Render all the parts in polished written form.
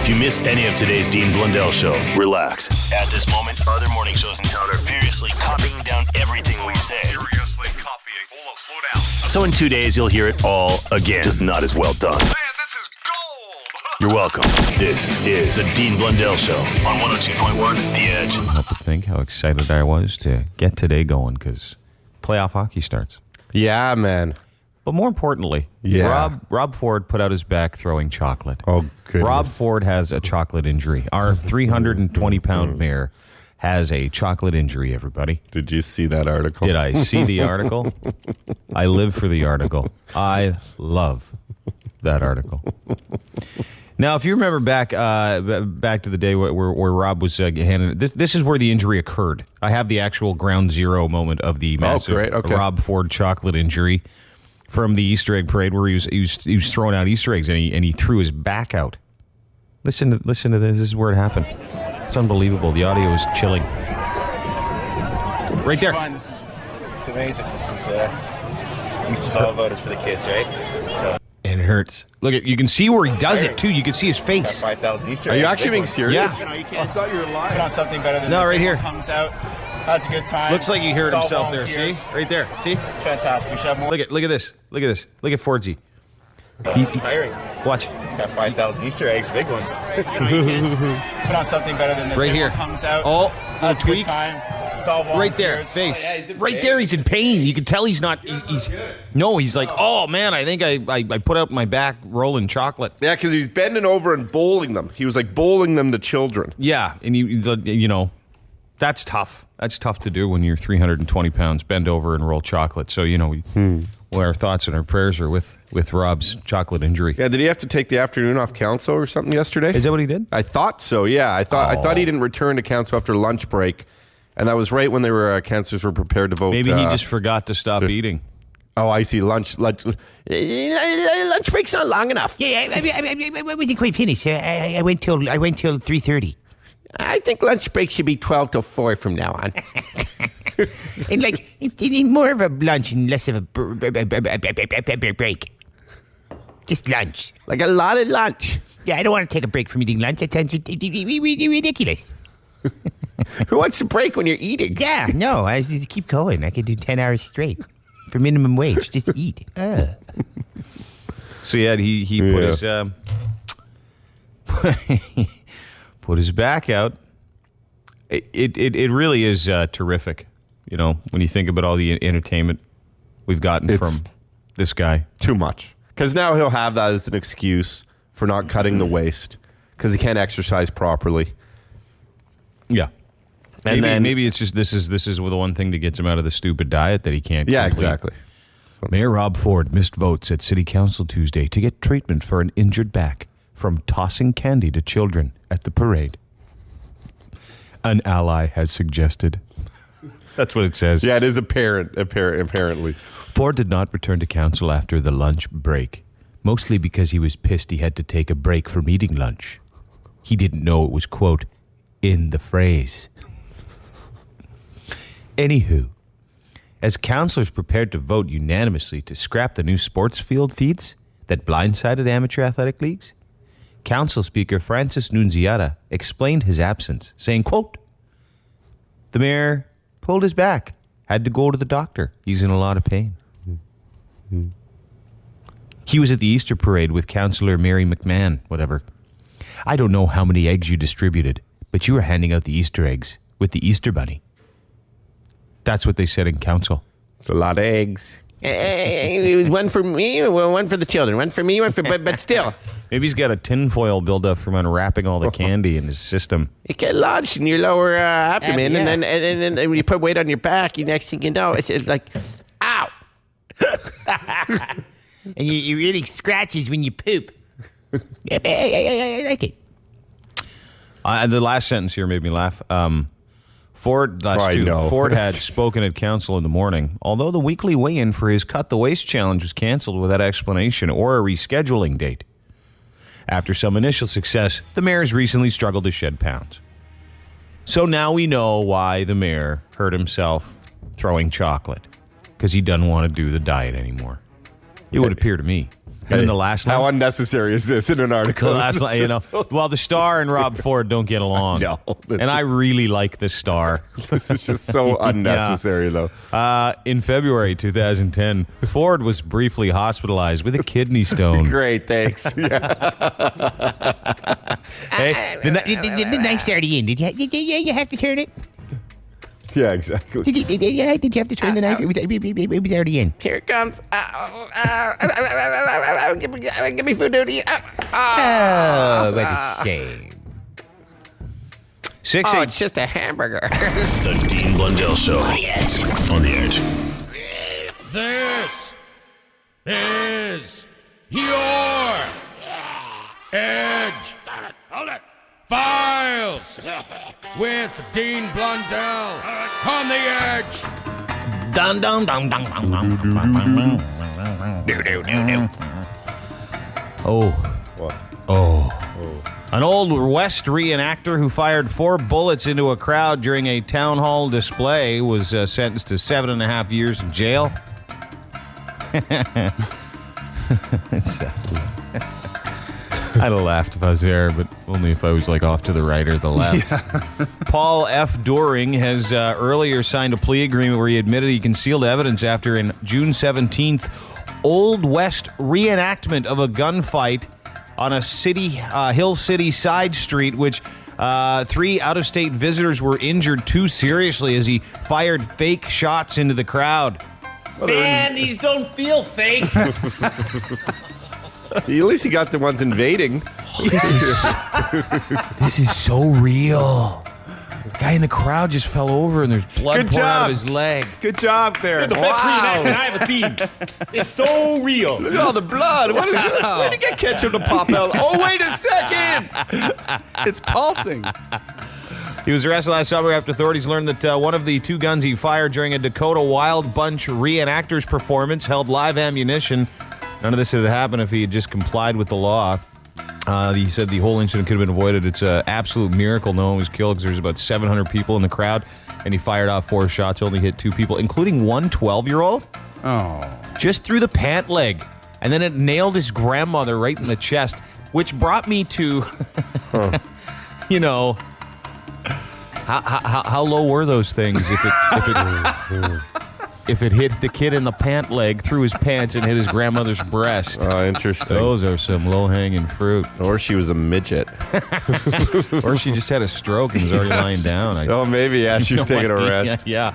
If you miss any of today's Dean Blundell Show, relax. At this moment, other morning shows in town are furiously copying down everything we say. Furiously copying. Hold on, slow down. So in 2 days, you'll hear it all again, just not as well done. Man, this is gold! You're welcome. This is the Dean Blundell Show on 102.1 The Edge. I help to think how excited I was to get today going because playoff hockey starts. Yeah, man. But more importantly, Rob Ford put out his back throwing chocolate. Oh, goodness. Rob Ford has a chocolate injury. Our 320-pound mare has a chocolate injury, everybody. Did you see that article? Did I see the article? I live for the article. I love that article. Now, if you remember back to the day where Rob was handed this is where the injury occurred. I have the actual ground zero moment of the massive Rob Ford chocolate injury from the Easter egg parade where he was throwing out Easter eggs and he threw his back out. Listen to this. This is where it happened. It's unbelievable. The audio is chilling. Right there. It's amazing. Easter's all about is for the kids, right? So. And it hurts. Look, you can see where he does it too. You can see his face. 5,000 Easter eggs. Are you actually being serious? Yeah. You can't. I thought you were lying. Put on something better than no, this. right here. Comes out. Has a good time. Looks like he heard It's all himself there. volunteers. See, right there. See. Fantastic. We should have more. Look at this. Look at this. Look at Fordsy. It's tiring. Watch. Got 5,000 Easter eggs, big ones. You can't. Put on something better than this. Right here. Comes out. Oh, has a good tweak. time. It's all volunteers. Right there, face. Oh, yeah, right there, he's in pain. You can tell he's not. He's like, oh man, I think I put out my back rolling chocolate. Yeah, because he's bending over and bowling them. He was like bowling them to children. Yeah, and you know, that's tough. That's tough to do when you're 320 pounds, bend over and roll chocolate. So well, our thoughts and our prayers are with Rob's chocolate injury. Yeah, did he have to take the afternoon off council or something yesterday? Is that what he did? I thought so. Yeah, I thought he didn't return to council after lunch break. And that was right when they were councillors were prepared to vote. Maybe he just forgot to stop eating. Oh, I see. Lunch break's not long enough. Yeah, I wasn't quite finished. I went till 3:30. I think lunch break should be 12 to 4 from now on. And it's more of a lunch and less of a break. Just lunch. Like a lot of lunch. Yeah, I don't want to take a break from eating lunch. That sounds ridiculous. Who wants to break when you're eating? Yeah, no, I just keep going. I could do 10 hours straight for minimum wage. Just eat. So yeah, he put his put his back out. It really is terrific. You know, when you think about all the entertainment we've gotten from this guy. Too much. Because now he'll have that as an excuse for not cutting the waist because he can't exercise properly. Yeah. And maybe it's just this is the one thing that gets him out of the stupid diet that he can't complete. Exactly. Mayor Rob Ford missed votes at City Council Tuesday to get treatment for an injured back from tossing candy to children at the parade. An ally has suggested. That's what it says. Yeah, it is apparently. Ford did not return to council after the lunch break, mostly because he was pissed he had to take a break from eating lunch. He didn't know it was, quote, in the phrase. Anywho, as councillors prepared to vote unanimously to scrap the new sports field feeds that blindsided amateur athletic leagues, Council Speaker Francis Nunziata explained his absence, saying, quote, the mayor pulled his back, had to go to the doctor. He's in a lot of pain. He was at the Easter parade with Councillor Mary McMahon, whatever. I don't know how many eggs you distributed, but you were handing out the Easter eggs with the Easter bunny. That's what they said in council. It's a lot of eggs. It was one for me, one for the children. One for me, one for... But still. Maybe he's got a tinfoil buildup from unwrapping all the candy in his system. It get lodged in your lower abdomen, yeah. and then when you put weight on your back, you next thing you know, it's like, ow. And you really scratches when you poop. I like it. The last sentence here made me laugh. Ford had spoken at council in the morning, although the weekly weigh-in for his Cut the Waste challenge was canceled without explanation or a rescheduling date. After some initial success, the mayor's recently struggled to shed pounds. So now we know why the mayor hurt himself throwing chocolate, because he doesn't want to do the diet anymore. It would appear to me. And then the last line. How unnecessary is this in an article? The last line, well, the Star and Rob Ford don't get along. No, and I really like the Star. This is just so unnecessary, though. In February 2010, Ford was briefly hospitalized with a kidney stone. Great, thanks. Hey, The knife's already in. Did you have to turn it? Yeah, exactly. Did you have to turn the knife? It was already in. Here it comes. Give me food to eat. Oh, what a shame. It's just a hamburger. The Dean Blundell Show. On the Edge. This is your Edge. Hold it. Files with Dean Blundell on the Edge. Dun dun dun dun dun dun. An Old West reenactor who fired 4 bullets into a crowd during a town hall display was sentenced to 7.5 years in jail. I'd have laughed if I was there, but only if I was like off to the right or the left. Paul F. Doring has earlier signed a plea agreement where he admitted he concealed evidence after an June 17th Old West reenactment of a gunfight on a Hill City side street, which 3 out-of-state visitors were injured too seriously as he fired fake shots into the crowd. Man, these don't feel fake. At least he got the ones invading. This is so real. The guy in the crowd just fell over and there's blood pouring out of his leg. Good job there. The best reenactment. I have a theme. It's so real. Look at all the blood. Where did he get ketchup to pop out? Oh, wait a second. It's pulsing. He was arrested last summer after authorities learned that one of the 2 guns he fired during a Dakota Wild Bunch reenactors performance held live ammunition. None of this would have happened if he had just complied with the law. He said the whole incident could have been avoided. It's an absolute miracle no one was killed because there's about 700 people in the crowd, and he fired off 4 shots, only hit 2 people, including one 12-year-old. Oh. Just through the pant leg. And then it nailed his grandmother right in the chest, which brought me to, how low were those things if it hit the kid in the pant leg through his pants and hit his grandmother's breast? Oh, interesting. Those are some low-hanging fruit. Or she was a midget. Or she just had a stroke and was already lying down. Maybe, yeah. She was taking a rest. Yeah.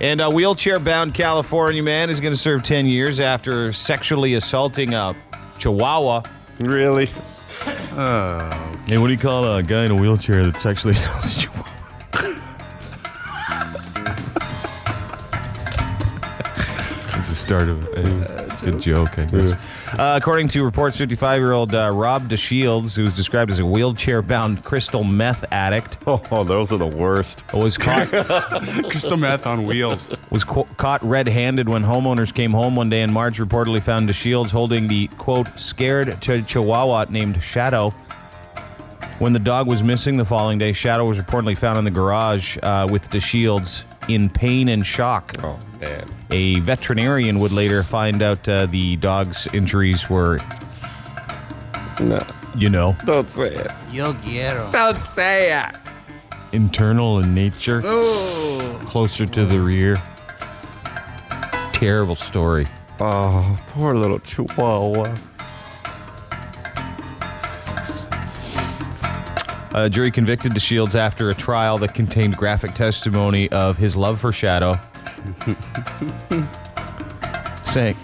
And a wheelchair-bound California man is going to serve 10 years after sexually assaulting a Chihuahua. Really? Hey, what do you call a guy in a wheelchair that sexually assaults a Chihuahua? The start of a good joke, I guess. According to reports, 55-year-old Rob DeShields, who's described as a wheelchair-bound crystal meth addict, Oh, those are the worst. was caught Crystal meth on wheels. caught red-handed when homeowners came home one day in March. Reportedly found DeShields holding the quote scared Chihuahua named Shadow. When the dog was missing the following day, Shadow was reportedly found in the garage with DeShields in pain and shock. Oh, man. A veterinarian would later find out the dog's injuries were, No. Don't say it. Yo quiero. Don't say it. internal in nature. Closer to the rear. Terrible story. Oh, poor little Chihuahua. A jury convicted DeShields after a trial that contained graphic testimony of his love for Shadow. saying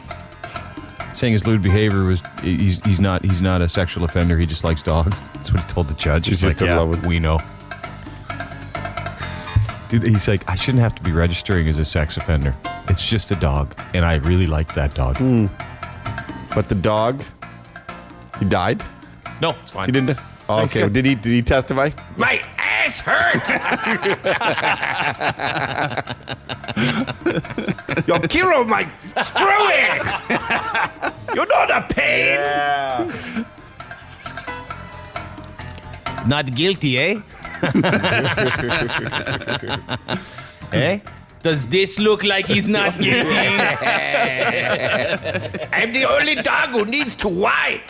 his lewd behavior was he's not a sexual offender. He just likes dogs. That's what he told the judge. He's just in love with. We know. Dude, he's like, I shouldn't have to be registering as a sex offender. It's just a dog, and I really like that dog. But the dog, he died? No, it's fine. He didn't. Oh, okay. Did he testify? My ass hurts. Yo quiero my Screw it. You know the pain. Not guilty, eh? Eh? Does this look like he's not getting? I'm the only dog who needs to wipe.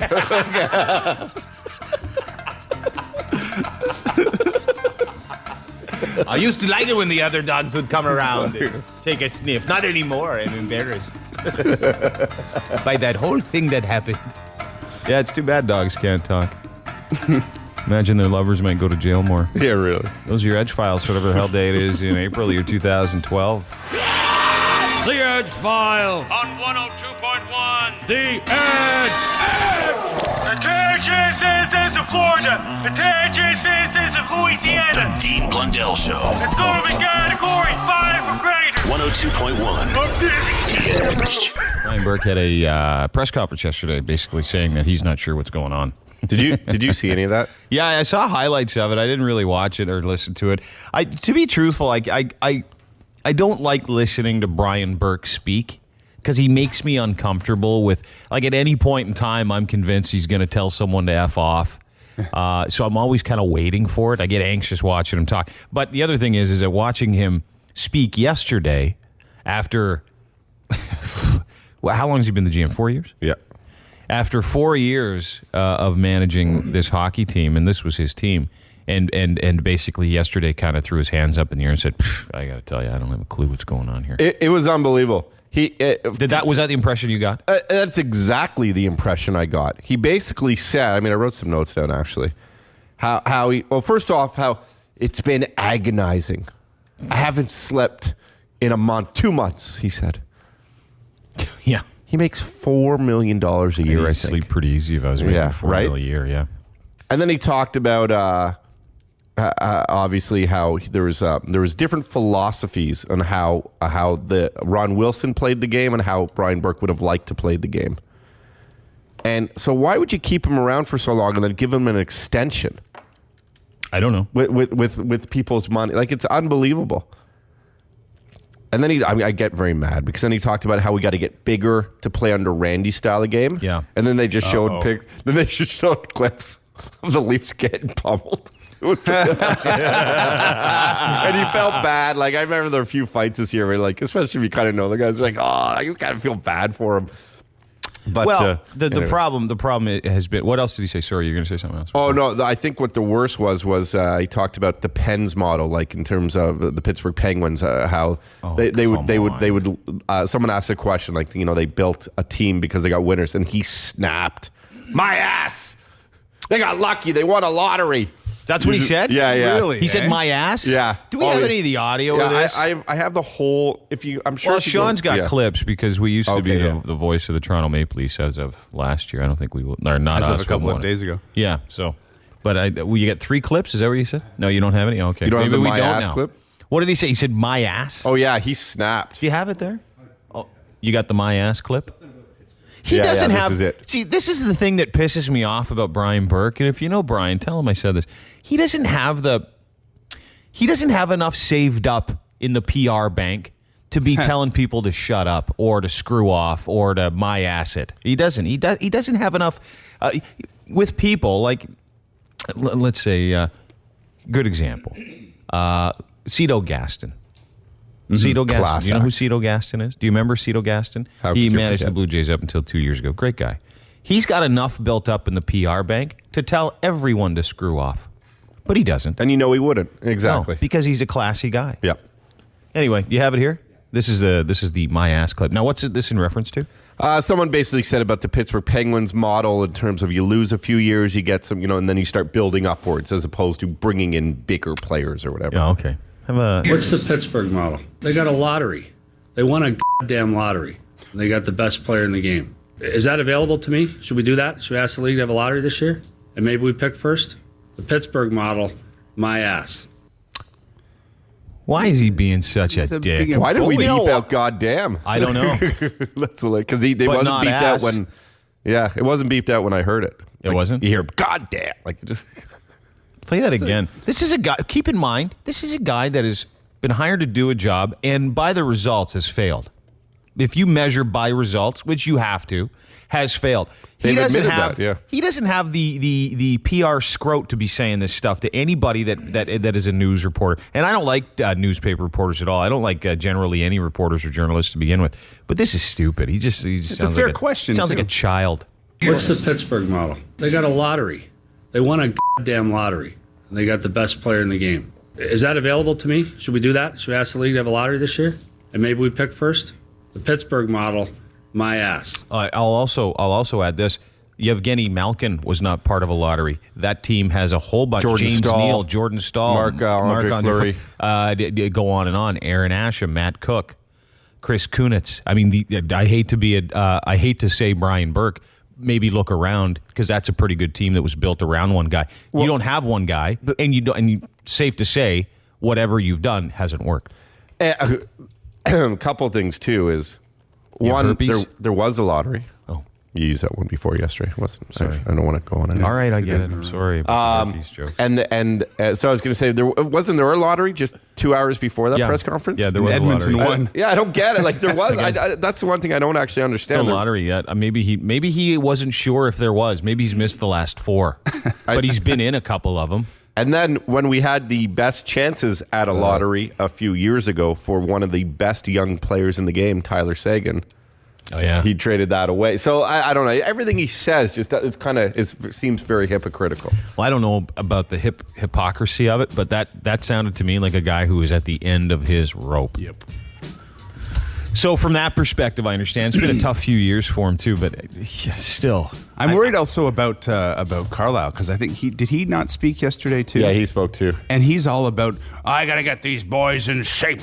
I used to like it when the other dogs would come around and take a sniff. Not anymore. I'm embarrassed by that whole thing that happened. Yeah, it's too bad dogs can't talk. Imagine their lovers might go to jail more. Yeah, really. Those are your Edgefiles for whatever hell day it is in April, year 2012. The Edgefiles on 102.1. The Edge. Attention citizens of Florida. Attention citizens of Louisiana. The Dean Blundell Show. It's going to be category 5 or greater. 102.1. I'm dizzy. The Edge. Brian Burke had a press conference yesterday basically saying that he's not sure what's going on. Did you see any of that? Yeah, I saw highlights of it. I didn't really watch it or listen to it. To be truthful, I don't like listening to Brian Burke speak because he makes me uncomfortable with, like, at any point in time, I'm convinced he's going to tell someone to F off. So I'm always kind of waiting for it. I get anxious watching him talk. But the other thing is that watching him speak yesterday after, well, how long has he been the GM? 4 years? Yeah. After 4 years of managing this hockey team, and this was his team, and basically yesterday kind of threw his hands up in the air and said, I got to tell you, I don't have a clue what's going on here. It was unbelievable. Was that the impression you got? That's exactly the impression I got. He basically said, I wrote some notes down actually, how first off, how it's been agonizing. I haven't slept in a month, 2 months, he said. Yeah. He makes $4 million a year, I think. Sleep pretty easy if I was making $4 million a year, yeah. And then he talked about obviously how there was different philosophies on how the Ron Wilson played the game and how Brian Burke would have liked to play the game. And so why would you keep him around for so long and then give him an extension? I don't know. With people's money. Like, it's unbelievable. And then I get very mad because then he talked about how we got to get bigger to play under Randy's style of game. Yeah. And then they just showed clips of the Leafs getting pummeled. And he felt bad. Like, I remember there were a few fights this year where, like, especially if you kind of know the guys, like, oh, you kind of feel bad for him. But the anyway. problem has been, what else did he say? Sorry, you're going to say something else. Oh, no, I think what the worst was he talked about the Pens model, like in terms of the Pittsburgh Penguins, how they would someone asked a question, like, they built a team because they got winners, and he snapped, my ass, they got lucky, they won a lottery. That's what he said? Yeah. Really? He said, my ass? Yeah. Do we have any of the audio of this? I have the whole, I'm sure. Well, Sean's got clips because we used to be yeah. the voice of the Toronto Maple Leafs as of last year. I don't think we will, or not As us. of a couple of days ago. Yeah, so, but will you get 3 clips? Is that what you said? No, you don't have any? Okay. You don't have the we my don't ass now. clip? What did he say? He said, my ass? Oh, yeah, he snapped. Do you have it there? Oh, you got the my ass clip? He Yeah, doesn't have. This is it. See, this is the thing that pisses me off about Brian Burke. And if you know Brian, tell him I said this. He doesn't have enough saved up in the PR bank to be telling people to shut up or to screw off or to my ass it. He doesn't. He doesn't have enough with people. Like, let's say, good example, Cito Gaston. Cito Gaston. Class Do you know who act. Cito Gaston is? Do you remember Cito Gaston? How He could you managed the forget? Blue Jays up until 2 years ago. Great guy. He's got enough built up in the PR bank to tell everyone to screw off. But he doesn't. And he wouldn't. Exactly. No, because he's a classy guy. Yeah. Anyway, you have it here? This is the my ass clip. Now, what's this in reference to? Someone basically said about the Pittsburgh Penguins model in terms of you lose a few years, you get some, and then you start building upwards as opposed to bringing in bigger players or whatever. Oh, okay. What's the Pittsburgh model? They got a lottery. They won a goddamn lottery. And they got the best player in the game. Is that available to me? Should we do that? Should we ask the league to have a lottery this year? And maybe we pick first? The Pittsburgh model, my ass. Why is he being such a dick? Why did we beep out goddamn? I don't know. That's because they But wasn't not beeped ass. out when. Yeah, it wasn't beeped out when I heard it. It wasn't? You hear goddamn, like just. Play that again. This is a guy, keep in mind, this is a guy that has been hired to do a job and by the results has failed. if you measure by results, which you have to, has failed. He doesn't have the PR scrote to be saying this stuff to anybody that is a news reporter. And I don't like newspaper reporters at all. I don't like generally any reporters or journalists to begin with. But this is stupid. He just it's a fair question. Sounds like a child. What's the Pittsburgh model? They got a lottery. They won a goddamn lottery. And they got the best player in the game. Is that available to me? Should we do that? Should we ask the league to have a lottery this year? And maybe we pick first? The Pittsburgh model, my ass. I'll also add this. Yevgeny Malkin was not part of a lottery. That team has a whole bunch. James Neal, Jordan Stahl, Marc-Andre Fleury. Go on and on. Aaron Asham, Matt Cook, Chris Kunitz. I mean, I hate to say Brian Burke. Maybe look around because that's a pretty good team that was built around one guy. Well, you don't have one guy, and safe to say, whatever you've done hasn't worked. A couple things too is one, there was a lottery. Oh, you used that one before yesterday. Wasn't sorry. I don't want to go on. All right, I get it. I'm sorry about the herpes joke. So I was going to say there a lottery just 2 hours before that press conference. Yeah, there was Edmonton a lottery. I don't get it. Like there was. That's the one thing I don't actually understand. No lottery yet. Maybe he wasn't sure if there was. Maybe he's missed the last 4, but he's been in a couple of them. And then when we had the best chances at a lottery a few years ago for one of the best young players in the game, Tyler Seguin. Oh yeah, he traded that away. So I don't know. Everything he says seems very hypocritical. Well, I don't know about the hypocrisy of it, but that sounded to me like a guy who was at the end of his rope. Yep. So from that perspective, I understand it's been a tough few years for him too, but still, I'm worried also about Carlisle because I think did he not speak yesterday too? Yeah, he spoke too, and he's all about I gotta get these boys in shape.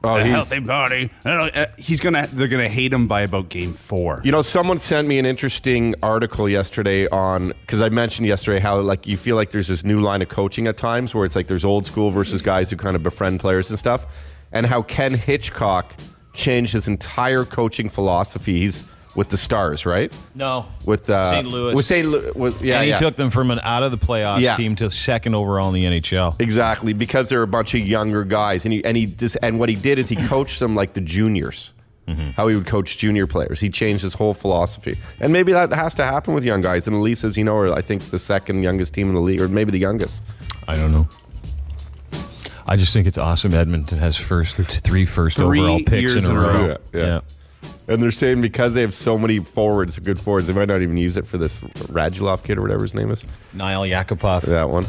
A healthy body. They're gonna hate him by about game 4. You know, someone sent me an interesting article yesterday because I mentioned yesterday how like you feel like there's this new line of coaching at times where it's like there's old school versus guys who kind of befriend players and stuff, and how Ken Hitchcock changed his entire coaching philosophies with the Stars, right? No, with St. Louis. With St. Louis, and he took them from an out of the playoffs team to second overall in the NHL. Exactly, because they're a bunch of younger guys, and what he did is he coached them like the juniors. Mm-hmm. How he would coach junior players. He changed his whole philosophy, and maybe that has to happen with young guys. And the Leafs, as you know, are I think the second youngest team in the league, or maybe the youngest. I don't know. I just think it's awesome. Edmonton has three first overall picks in a row. Yeah. And they're saying because they have so many forwards, good forwards, they might not even use it for this Radulov kid or whatever his name is. Niall Yakupov. That one.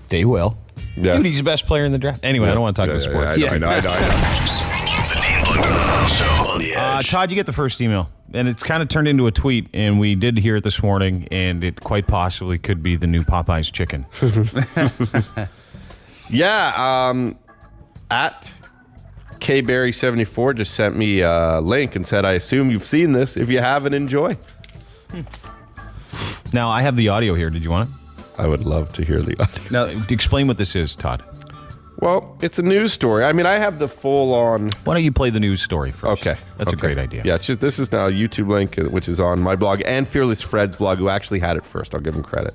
They will. Yeah. Dude, he's the best player in the draft. Anyway, I don't want to talk about sports. I know. The Dean Blundell Show on the Edge. Todd, you get the first email. And it's kind of turned into a tweet, and we did hear it this morning, and it quite possibly could be the new Popeye's chicken. Yeah, at KBerry74 just sent me a link and said, I assume you've seen this. If you haven't, enjoy. Now, I have the audio here. Did you want it? I would love to hear the audio. Now, explain what this is, Todd. Well, it's a news story. I mean, I have the full-on... Why don't you play the news story first? Okay. That's a great idea. Yeah, this is now a YouTube link, which is on my blog, and Fearless Fred's blog, who actually had it first. I'll give him credit.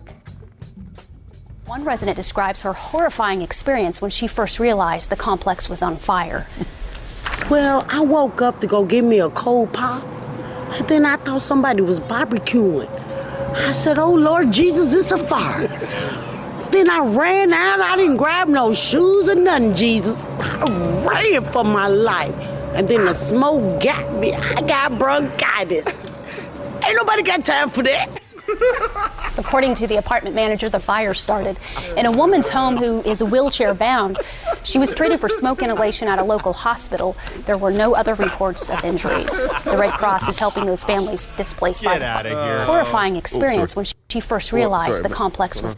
One resident describes her horrifying experience when she first realized the complex was on fire. Well, I woke up to go get me a cold pop, and then I thought somebody was barbecuing. I said, oh, Lord Jesus, it's a fire. Then I ran out. I didn't grab no shoes or nothing, Jesus. I ran for my life. And then the smoke got me. I got bronchitis. Ain't nobody got time for that. According to the apartment manager, the fire started in a woman's home who is wheelchair bound. She was treated for smoke inhalation at a local hospital. There were no other reports of injuries. The Red Cross is helping those families displaced by the horrifying experience when she first realized the complex was.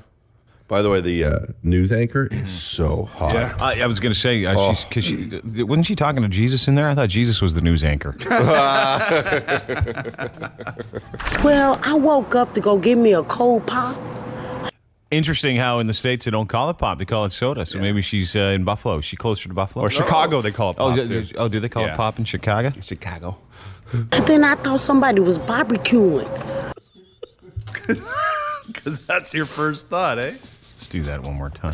By the way, the news anchor is so hot. Yeah. I was going to say, wasn't she talking to Jesus in there? I thought Jesus was the news anchor. Well, I woke up to go get me a cold pop. Interesting how in the States they don't call it pop, they call it soda. So maybe she's in Buffalo. Is she closer to Buffalo? Or Chicago, they call it pop, too. Do they call it pop in Chicago? Chicago. And then I thought somebody was barbecuing. Because that's your first thought, eh? Let's do that one more time.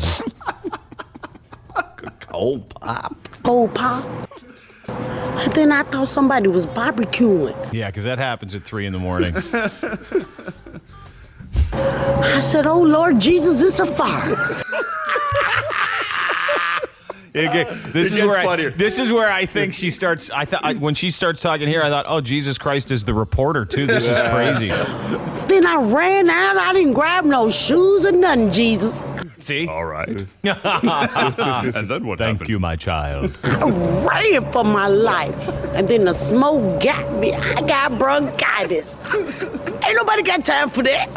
Cold pop. Cold pop. And then I thought somebody was barbecuing. Yeah, because that happens at 3 in the morning. I said, oh, Lord Jesus, it's a fire. This is where I think she starts. When she starts talking here, I thought, oh, Jesus Christ is the reporter too. This is crazy. Then I ran out. I didn't grab no shoes or nothing, Jesus. See? All right. And then what happened? Thank you, my child. I ran for my life. And then the smoke got me. I got bronchitis. Ain't nobody got time for that.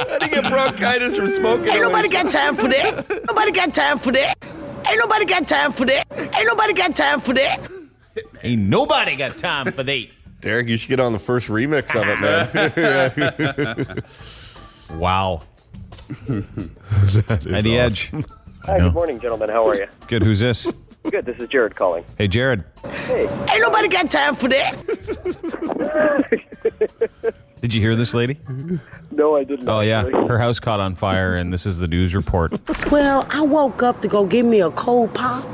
How do you get bronchitis from smoking? Ain't nobody got time for that. Nobody got time for that. Ain't nobody got time for that. Ain't nobody got time for that. Ain't nobody got time for that. Derek, you should get on the first remix of it, man. Wow. At the edge. Hi, good morning, gentlemen. How are you? Good. Who's this? Good. This is Jared calling. Hey, Jared. Hey. Ain't nobody got time for that. Did you hear this lady? No, I didn't. Oh, yeah. Her house caught on fire, and this is the news report. Well, I woke up to go get me a cold pop.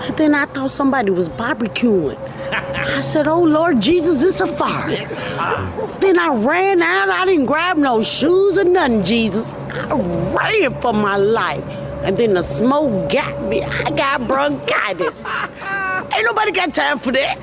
And then I thought somebody was barbecuing. I said, oh, Lord Jesus, it's a fire. Then I ran out. I didn't grab no shoes or nothing, Jesus. I ran for my life. And then the smoke got me. I got bronchitis. Ain't nobody got time for that.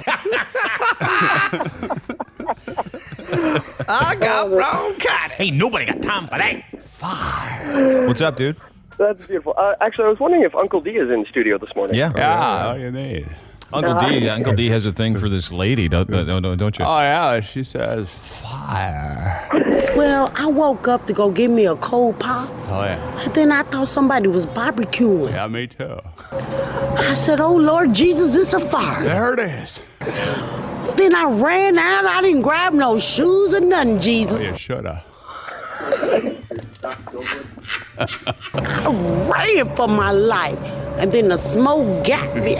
I got bronchitis. Ain't nobody got time for that. Fire. What's up, dude? That's beautiful. Actually, I was wondering if Uncle D is in the studio this morning. Yeah. Yeah, all you need. Uncle D has a thing for this lady, don't you? Oh, yeah, she says fire. Well, I woke up to go get me a cold pop. Oh, yeah. And then I thought somebody was barbecuing. Yeah, me too. I said, oh, Lord Jesus, it's a fire. There it is. Then I ran out. I didn't grab no shoes or nothing, Jesus. Oh, you shoulda. I ran for my life. And then the smoke got me.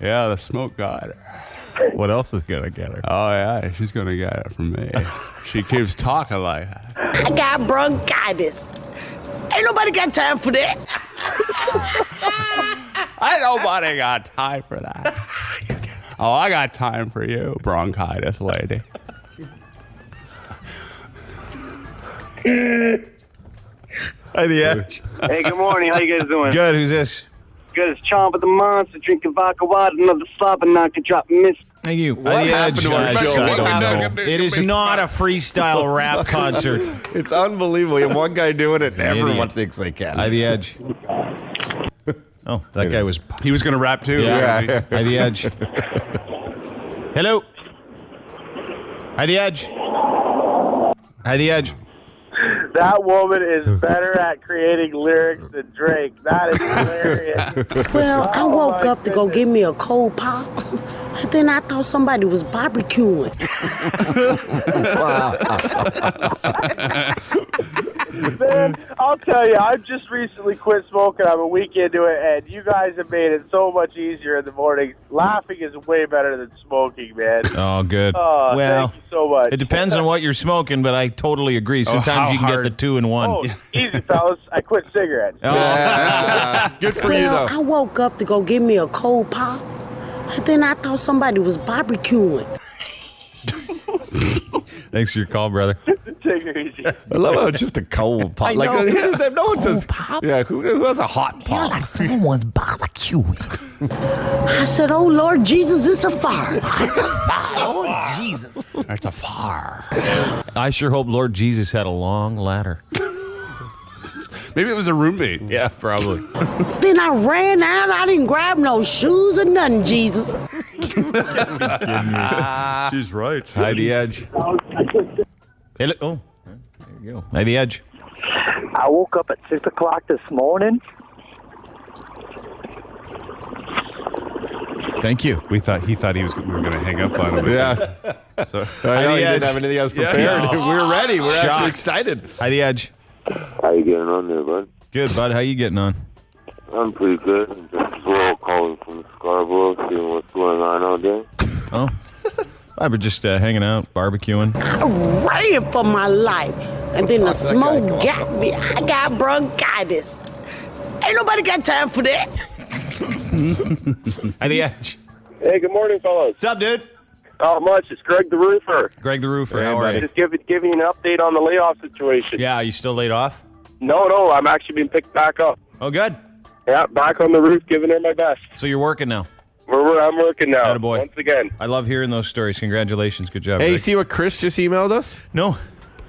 Yeah, the smoke got her. What else is going to get her? Oh, yeah, she's going to get it from me. She keeps talking like that. I got bronchitis. Ain't nobody got time for that. Ain't nobody got time for that. Oh, I got time for you, bronchitis lady. Hi, the edge. Hey, good morning. How you guys doing? Good. Who's this? Good as Chomp at the Monster, drinking vodka water, another slop, and I could drop a miss. Thank you. What happened to our show? I don't know. It is not a freestyle rap concert. It's unbelievable. You have one guy doing it, and everyone idiot. thinks they can. Hi, the edge. Oh, that guy was. He was going to rap too. Yeah. Hi, the edge. Hello. Hi, the edge. Hi, the edge. That woman is better at creating lyrics than Drake. That is hilarious. Well, I woke up to go get me a cold pop. And then I thought somebody was barbecuing. Man, I'll tell you, I've just recently quit smoking. I'm a week into it, and you guys have made it so much easier in the morning. Laughing is way better than smoking, man. Oh, good. Oh, well, thank you so much. It depends on what you're smoking, but I totally agree. Sometimes you can get the 2 in 1. Oh, easy, fellas. I quit cigarettes. Good for you, though. I woke up to go get me a cold pop. And then I thought somebody was barbecuing. Thanks for your call, brother. Take it easy. I love how it's just a cold pop. I know. No one says, yeah, who has a hot pop? Like someone's barbecuing. I said, oh, Lord Jesus, it's a fire. Oh, Jesus. It's a fire. I sure hope Lord Jesus had a long ladder. Maybe it was a roommate. Yeah, probably. Then I ran out. I didn't grab no shoes or nothing, Jesus. She's right. Hi, the edge. Hello. Oh, there you go. Hi, the edge. I woke up at 6 o'clock this morning. Thank you. We thought we were going to hang up on him. Yeah. So, I know he didn't have anything else prepared. Yeah. We were ready. We were actually Shocked. excited. Hi, the edge. How you getting on there, bud? Good, bud. How you getting on? I'm pretty good. I'm just slow calling from Scarborough, seeing what's going on out there. Oh. I was just hanging out, barbecuing. I ran for my life. And then the smoke got me. I got bronchitis. Ain't nobody got time for that. At the edge. Hey, good morning, fellas. What's up, dude? Not much. It's Greg the Roofer. Greg the Roofer, how are you? Just giving you an update on the layoff situation. Yeah, are you still laid off? No, I'm actually being picked back up. Oh, good. Yeah, back on the roof, giving her my best. So you're working now? I'm working now. Attaboy. Once again. I love hearing those stories. Congratulations. Good job, Hey, you Greg. see what Chris just emailed us? No.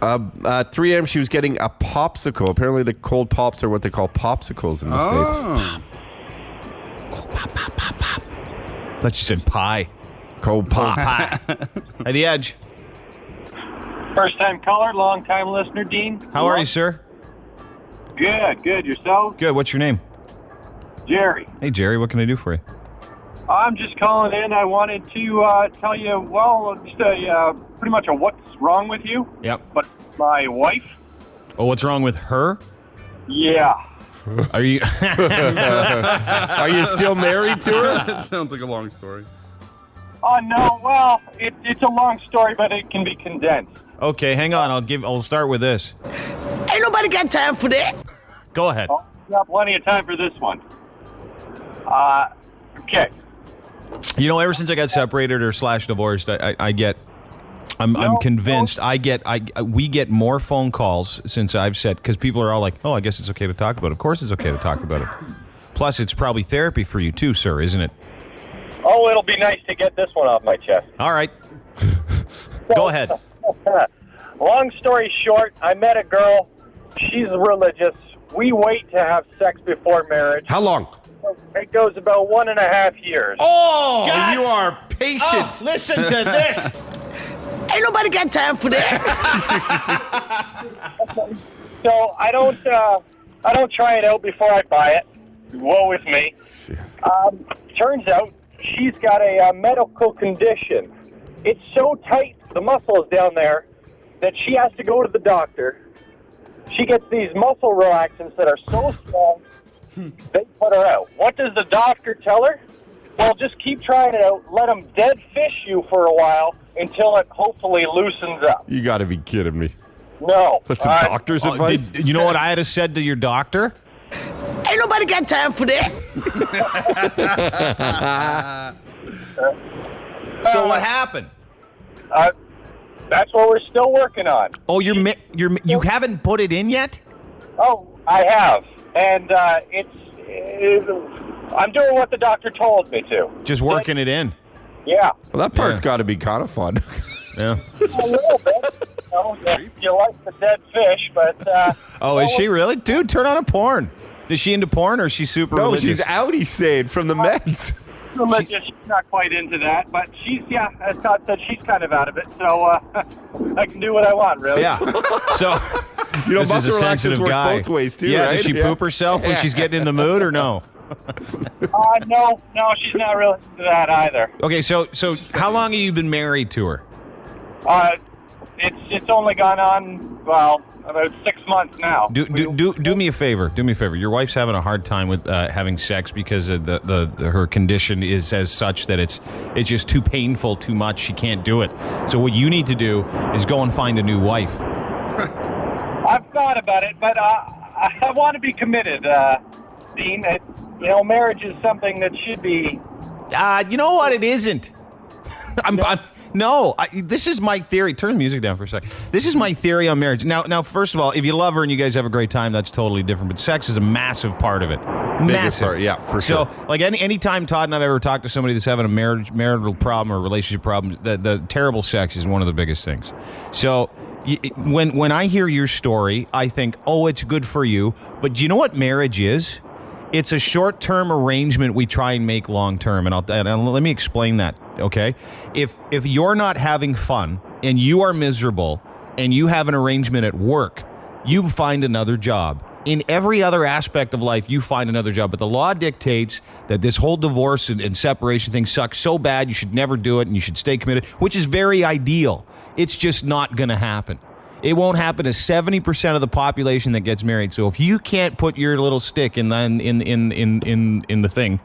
3M, she was getting a popsicle. Apparently the cold pops are what they call popsicles in the States. Cold pop. Thought you said pie. Cold pop. At the edge. First time caller, long time listener, Dean. How are you, sir? Good. Yourself? Good. What's your name? Jerry. Hey, Jerry. What can I do for you? I'm just calling in. I wanted to tell you, just pretty much what's wrong with you. Yep. But my wife. Oh, what's wrong with her? Yeah. Are you? Are you still married to her? That sounds like a long story. Oh no. Well, it's a long story, but it can be condensed. Okay, hang on. I'll start with this. Ain't nobody got time for that. Go ahead. Oh, we got plenty of time for this one. Okay. You know, ever since I got separated or / divorced, I'm convinced we get more phone calls since I've said, because people are all like, oh, I guess it's okay to talk about it. Of course it's okay to talk about it. Plus, it's probably therapy for you too, sir, isn't it? Oh, it'll be nice to get this one off my chest. All right. Go ahead. Long story short, I met a girl. She's religious. We wait to have sex before marriage. How long? It goes about 1.5 years. Oh, God. you are patient. Oh, listen to this. Ain't nobody got time for that. So I don't try it out before I buy it. Woe is me. Turns out she's got a medical condition. It's so tight, the muscles down there, that she has to go to the doctor. She gets these muscle relaxants that are so strong, they put her out. What does the doctor tell her? Well, just keep trying it out. Let them dead fish you for a while until it hopefully loosens up. You got to be kidding me. No. That's the doctor's advice? You know what I had to said to your doctor? Ain't nobody got time for that. So what happened? That's what we're still working on. Oh, you haven't put it in yet? Oh, I have. And I'm doing what the doctor told me to. Just working it in. Yeah. Well, that part's got to be kind of fun. Yeah. A little bit. You like the dead fish, but... Oh, is she really? Dude, turn on a porn. Is she into porn or is she super religious? No, she's out, he's saying, from the meds. Religious, she's not quite into that, but as Todd said, she's kind of out of it, so I can do what I want, really. Yeah. So, you know, this is a sensitive work guy. both ways, too, yeah, right? Does she poop herself when she's getting in the mood or no? No, she's not really into that either. Okay, so how long have you been married to her? It's only gone on, about 6 months now. Do me a favor. Do me a favor. Your wife's having a hard time with having sex because of her condition is as such that it's just too painful, too much. She can't do it. So what you need to do is go and find a new wife. I've thought about it, but I want to be committed, Dean. Marriage is something that should be... You know what? It isn't. This is my theory. Turn the music down for a second. This is my theory on marriage. Now, first of all, if you love her and you guys have a great time, that's totally different. But sex is a massive part of it. Massive. Part, yeah, for sure. So, like any time Todd and I've ever talked to somebody that's having a marital problem or relationship problem, the terrible sex is one of the biggest things. So, when I hear your story, I think, oh, it's good for you. But do you know what marriage is? It's a short-term arrangement we try and make long-term, and let me explain that, okay? If you're not having fun and you are miserable and you have an arrangement at work, you find another job. In every other aspect of life, you find another job. But the law dictates that this whole divorce and separation thing sucks so bad you should never do it and you should stay committed, which is very ideal. It's just not going to happen. It won't happen to 70% of the population that gets married. So if you can't put your little stick in the thing,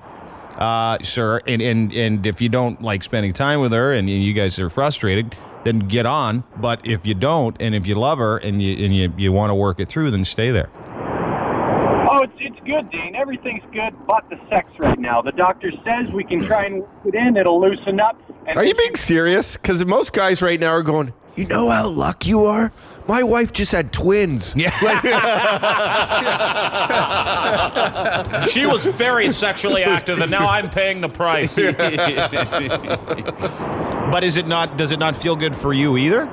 sir, and if you don't like spending time with her and you guys are frustrated, then get on. But if you don't, and if you love her and you want to work it through, then stay there. Oh, it's good, Dean. Everything's good but the sex right now. The doctor says we can try and work it in. It'll loosen up. And Are you being serious? Because most guys right now are going, you know how lucky you are? My wife just had twins. Yeah. She was very sexually active, and now I'm paying the price. But does it not feel good for you either?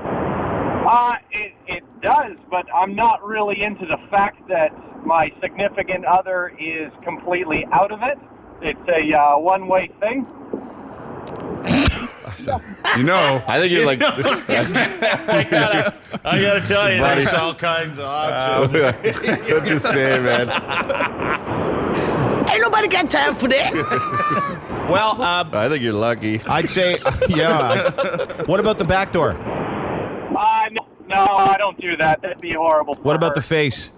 It does, but I'm not really into the fact that my significant other is completely out of it. It's a one-way thing. You know, I think you're like. I gotta tell you, there's all kinds of options. What you say, man? Ain't nobody got time for that. Well, I think you're lucky. I'd say, yeah. What about the back door? No, I don't do that. That'd be horrible. What about the face?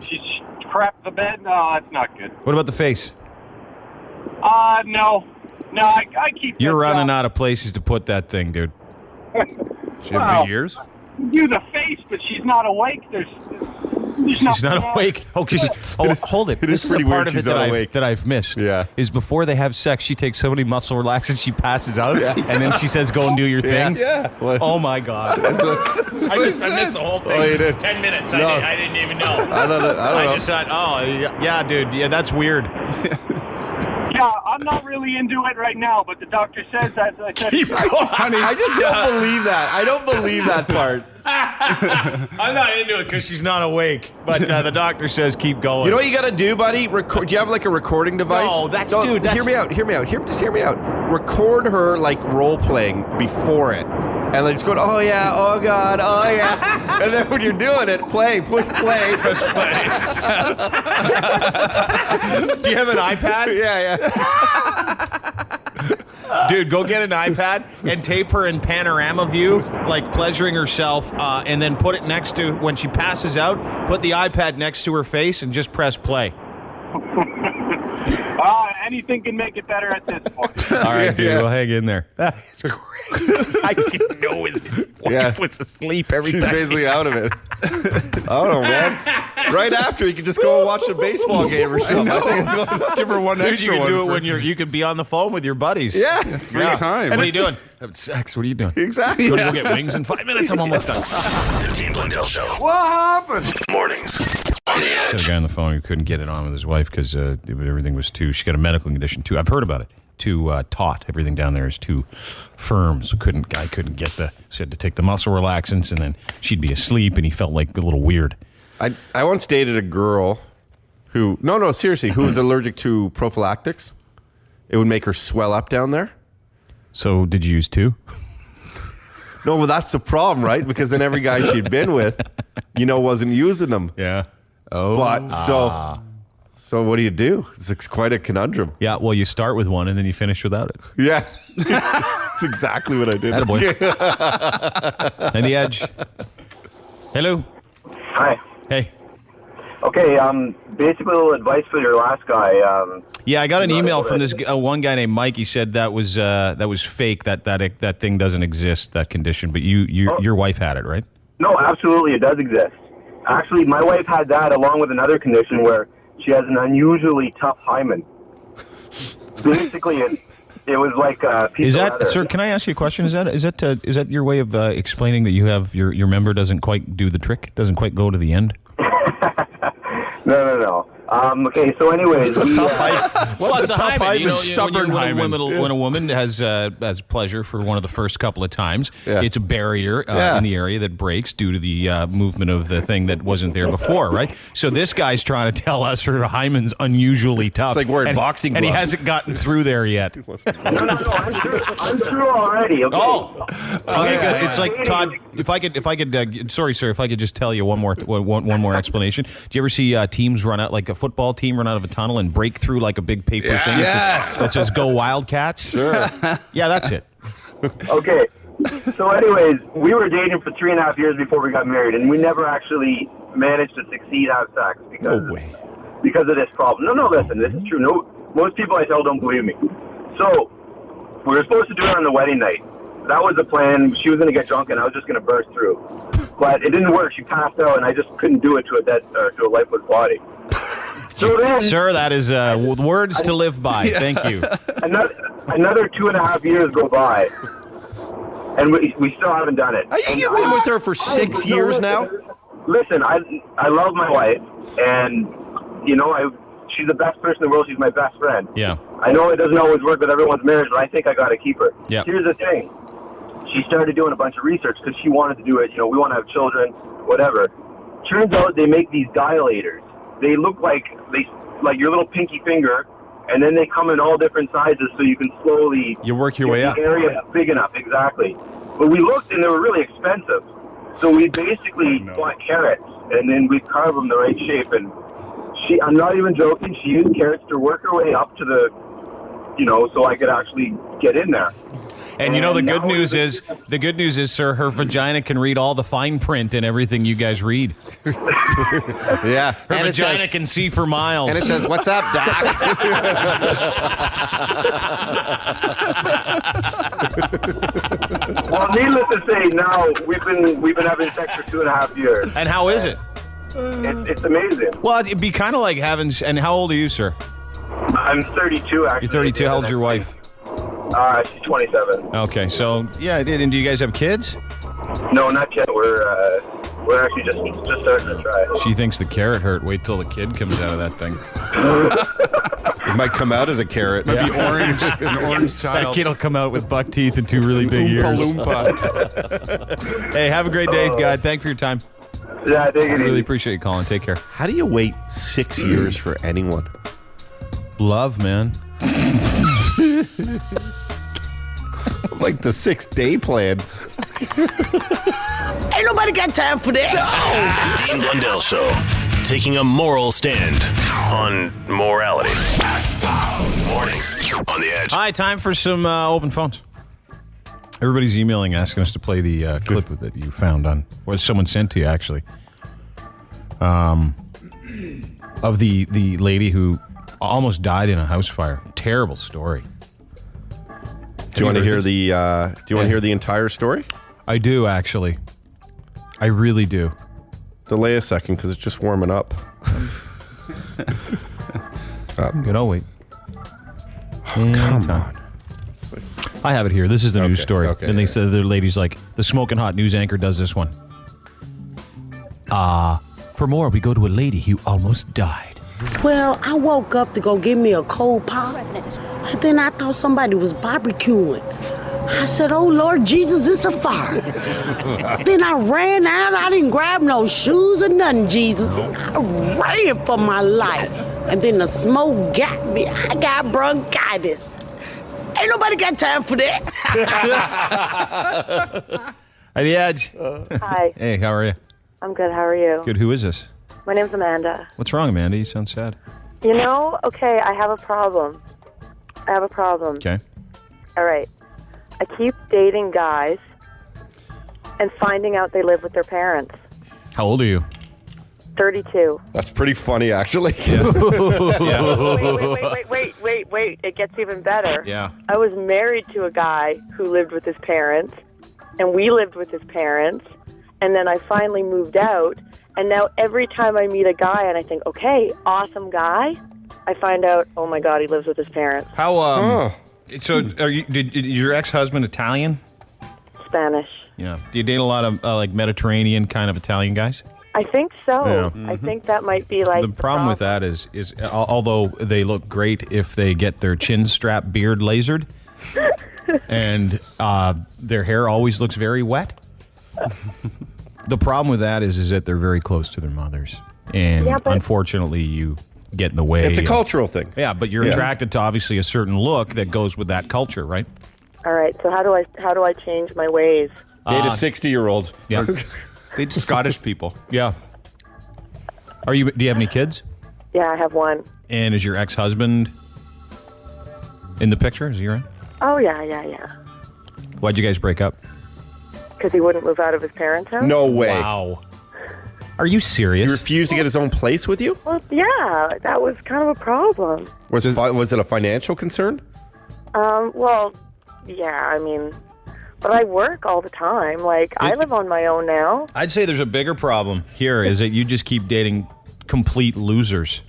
She crap the bed? No, that's not good. What about the face? No, I keep. You're running out of places to put that thing, dude. She have big ears? Do the face, but she's not awake. She's not awake. Hold it. This is the part of it that I've missed. Yeah. Is before they have sex, she takes so many muscle relaxants, she passes out, and then she says, "Go and do your thing." Yeah. Oh my God. I missed the whole thing. Oh, you did? 10 minutes. No. I didn't even know. I don't know. I just thought, Yeah, dude. Yeah, that's weird. Yeah, I'm not really into it right now, but the doctor says that. I said, Honey, I just don't believe that. I don't believe that part. I'm not into it because she's not awake, but the doctor says keep going. You know what you got to do, buddy? Do you have like a recording device? No, dude. Hear me out. Just hear me out. Record her like role playing before it, and like just go, oh yeah, oh God, oh yeah, and then when you're doing it, play, press play. Do you have an iPad? Yeah. Dude, go get an iPad and tape her in panorama view, like pleasuring herself, and then put it next to, when she passes out, put the iPad next to her face and just press play. anything can make it better at this point. All right, dude, we'll hang in there. That's crazy. I didn't know his wife was asleep every time. She's basically out of it. I don't know, man. Right after, you can just go and watch a baseball game or something. I think it's going give her one dude, extra you can one. do it when you could be on the phone with your buddies. Yeah. Free time. What are you doing? Having sex. What are you doing? Exactly. You want to go get wings in 5 minutes? I'm almost done. The Dean Blundell Show. What happened? Mornings. On the Got Edge. a guy on the phone who couldn't get it on with his wife because everything was too. She got a medical condition too. I've heard about it. Too taut. Everything down there is too firm. So guy couldn't get the. So had to take the muscle relaxants, and then she'd be asleep, and he felt like a little weird. I once dated a girl who seriously, who was allergic to prophylactics. It would make her swell up down there. So did you use two? No, well, that's the problem, right? Because then every guy she'd been with, wasn't using them. Yeah. Oh. But so what do you do? It's quite a conundrum. Yeah, well, you start with one and then you finish without it. Yeah. That's exactly what I did. Attaboy. And the Edge. Hello. Hi. Hey. Okay, basically a little advice for your last guy. Yeah, I got an email from this one guy named Mike. He said that was fake. That thing doesn't exist. That condition, but your wife had it, right? No, absolutely, it does exist. Actually, my wife had that along with another condition where she has an unusually tough hymen. Basically, it was like a piece of leather. Sir? Can I ask you a question? Is that your way of explaining that you have your member doesn't quite do the trick? Doesn't quite go to the end? No. Okay, so anyways, it's a hymen? Stubborn hymen. When a woman has pleasure for one of the first couple of times, it's a barrier in the area that breaks due to the movement of the thing that wasn't there before, right? So this guy's trying to tell us her hymen's unusually tough. It's like wearing boxing gloves. And he hasn't gotten through there yet. No, I'm through already. Okay. Okay, good. It's like, Todd, if I could, sorry, sir, if I could just tell you one more explanation. Do you ever see teams run out, like a football team run out of a tunnel and break through like a big paper thing? That says "Go Wildcats"? Sure. Yeah, that's it. Okay. So anyways, we were dating for 3.5 years before we got married, and we never actually managed to succeed at sex because of this problem. No, listen, this is true. No, most people I tell don't believe me. So we were supposed to do it on the wedding night. That was the plan. She was going to get drunk, and I was just going to burst through. But it didn't work. She passed out, and I just couldn't do it to a lifeless body. So then, Sir, that is words to live by. Thank you. Another 2.5 years go by, and we still haven't done it. You've been with her for 6 years now? Listen, I love my wife, and, she's the best person in the world. She's my best friend. Yeah. I know it doesn't always work with everyone's marriage, but I think I got to keep her. Yeah. Here's the thing. She started doing a bunch of research because she wanted to do it. We want to have children, whatever. Turns out they make these dilators. They look like your little pinky finger, and then they come in all different sizes so you can slowly... You work your way up. The area big enough, exactly. But we looked, and they were really expensive. So we basically bought carrots, and then we carve them the right shape. And I'm not even joking, she used carrots to work her way up to the, so I could actually get in there. And the good news is, sir, her vagina can read all the fine print and everything you guys read. Yeah. Her vagina can see for miles. And it says, "What's up, Doc?" Well, needless to say, now we've been having sex for 2.5 years. And how is it? It's amazing. Well, it'd be kind of like having... And how old are you, sir? I'm 32, actually. You're 32. How old's your wife? She's 27. Okay, so, yeah, and do you guys have kids? No, not yet. We're actually just starting to try. She thinks the carrot hurt. Wait till the kid comes out of that thing. It might come out as a carrot. Maybe orange, an orange child. That kid will come out with buck teeth and 2 really big ears. Loompa. Hey, have a great day, God. Thanks for your time. Yeah, take it easy. Really appreciate you calling. Take care. How do you wait 6 years for anyone? Love, man. Like the 6-day plan. Ain't nobody got time for that. The Dean Blundell Show, taking a moral stand on morality. Mornings on the Edge. Hi, time for some open phones. Everybody's emailing asking us to play the clip that you found on, or someone sent to you, actually, of the lady who almost died in a house fire. Terrible story. Do you want to hear the entire story? I do, actually. I really do. Delay a second because it's just warming up. Good, I'll wait. Oh, come on. I have it here. This is the news story. Okay, and they said the lady's like, the smoking hot news anchor does this one. For more, we go to a lady who almost died. Well, I woke up to go get me a cold pop, and then I thought somebody was barbecuing. I said, "Oh, Lord Jesus, it's a fire." Then I ran out. I didn't grab no shoes or nothing, Jesus. I ran for my life. And then the smoke got me. I got bronchitis. Ain't nobody got time for that. Hi, The Edge. Hi. Hey, how are you? I'm good. How are you? Good. Who is this? My name's Amanda. What's wrong, Amanda? You sound sad. Okay, I have a problem. Okay. All right. I keep dating guys and finding out they live with their parents. How old are you? 32. That's pretty funny, actually. Wait. It gets even better. Yeah. I was married to a guy who lived with his parents, and we lived with his parents, and then I finally moved out, and now every time I meet a guy and I think, okay, awesome guy, I find out, oh my God, he lives with his parents. How, so did your ex-husband Italian? Spanish. Yeah. Do you date a lot of like Mediterranean kind of Italian guys? I think so. Yeah. I think that might be like the problem with that is although they look great if they get their chin strap beard lasered, and their hair always looks very wet. The problem with that is that they're very close to their mothers, and unfortunately, you get in the way. It's a cultural thing. Yeah, but you're attracted to obviously a certain look that goes with that culture, right? All right. So how do I change my ways? Date a 60-year-old. Yeah. Date Scottish people. Yeah. Do you have any kids? Yeah, I have one. And is your ex-husband in the picture? Is he right? Oh yeah. Why'd you guys break up? Because he wouldn't move out of his parents' house. No way. Wow. Are you serious? He refused to get his own place with you? Well, yeah, that was kind of a problem. Was it a financial concern? Well, yeah, I mean, but I work all the time. Like, I live on my own now. I'd say there's a bigger problem here is that you just keep dating complete losers.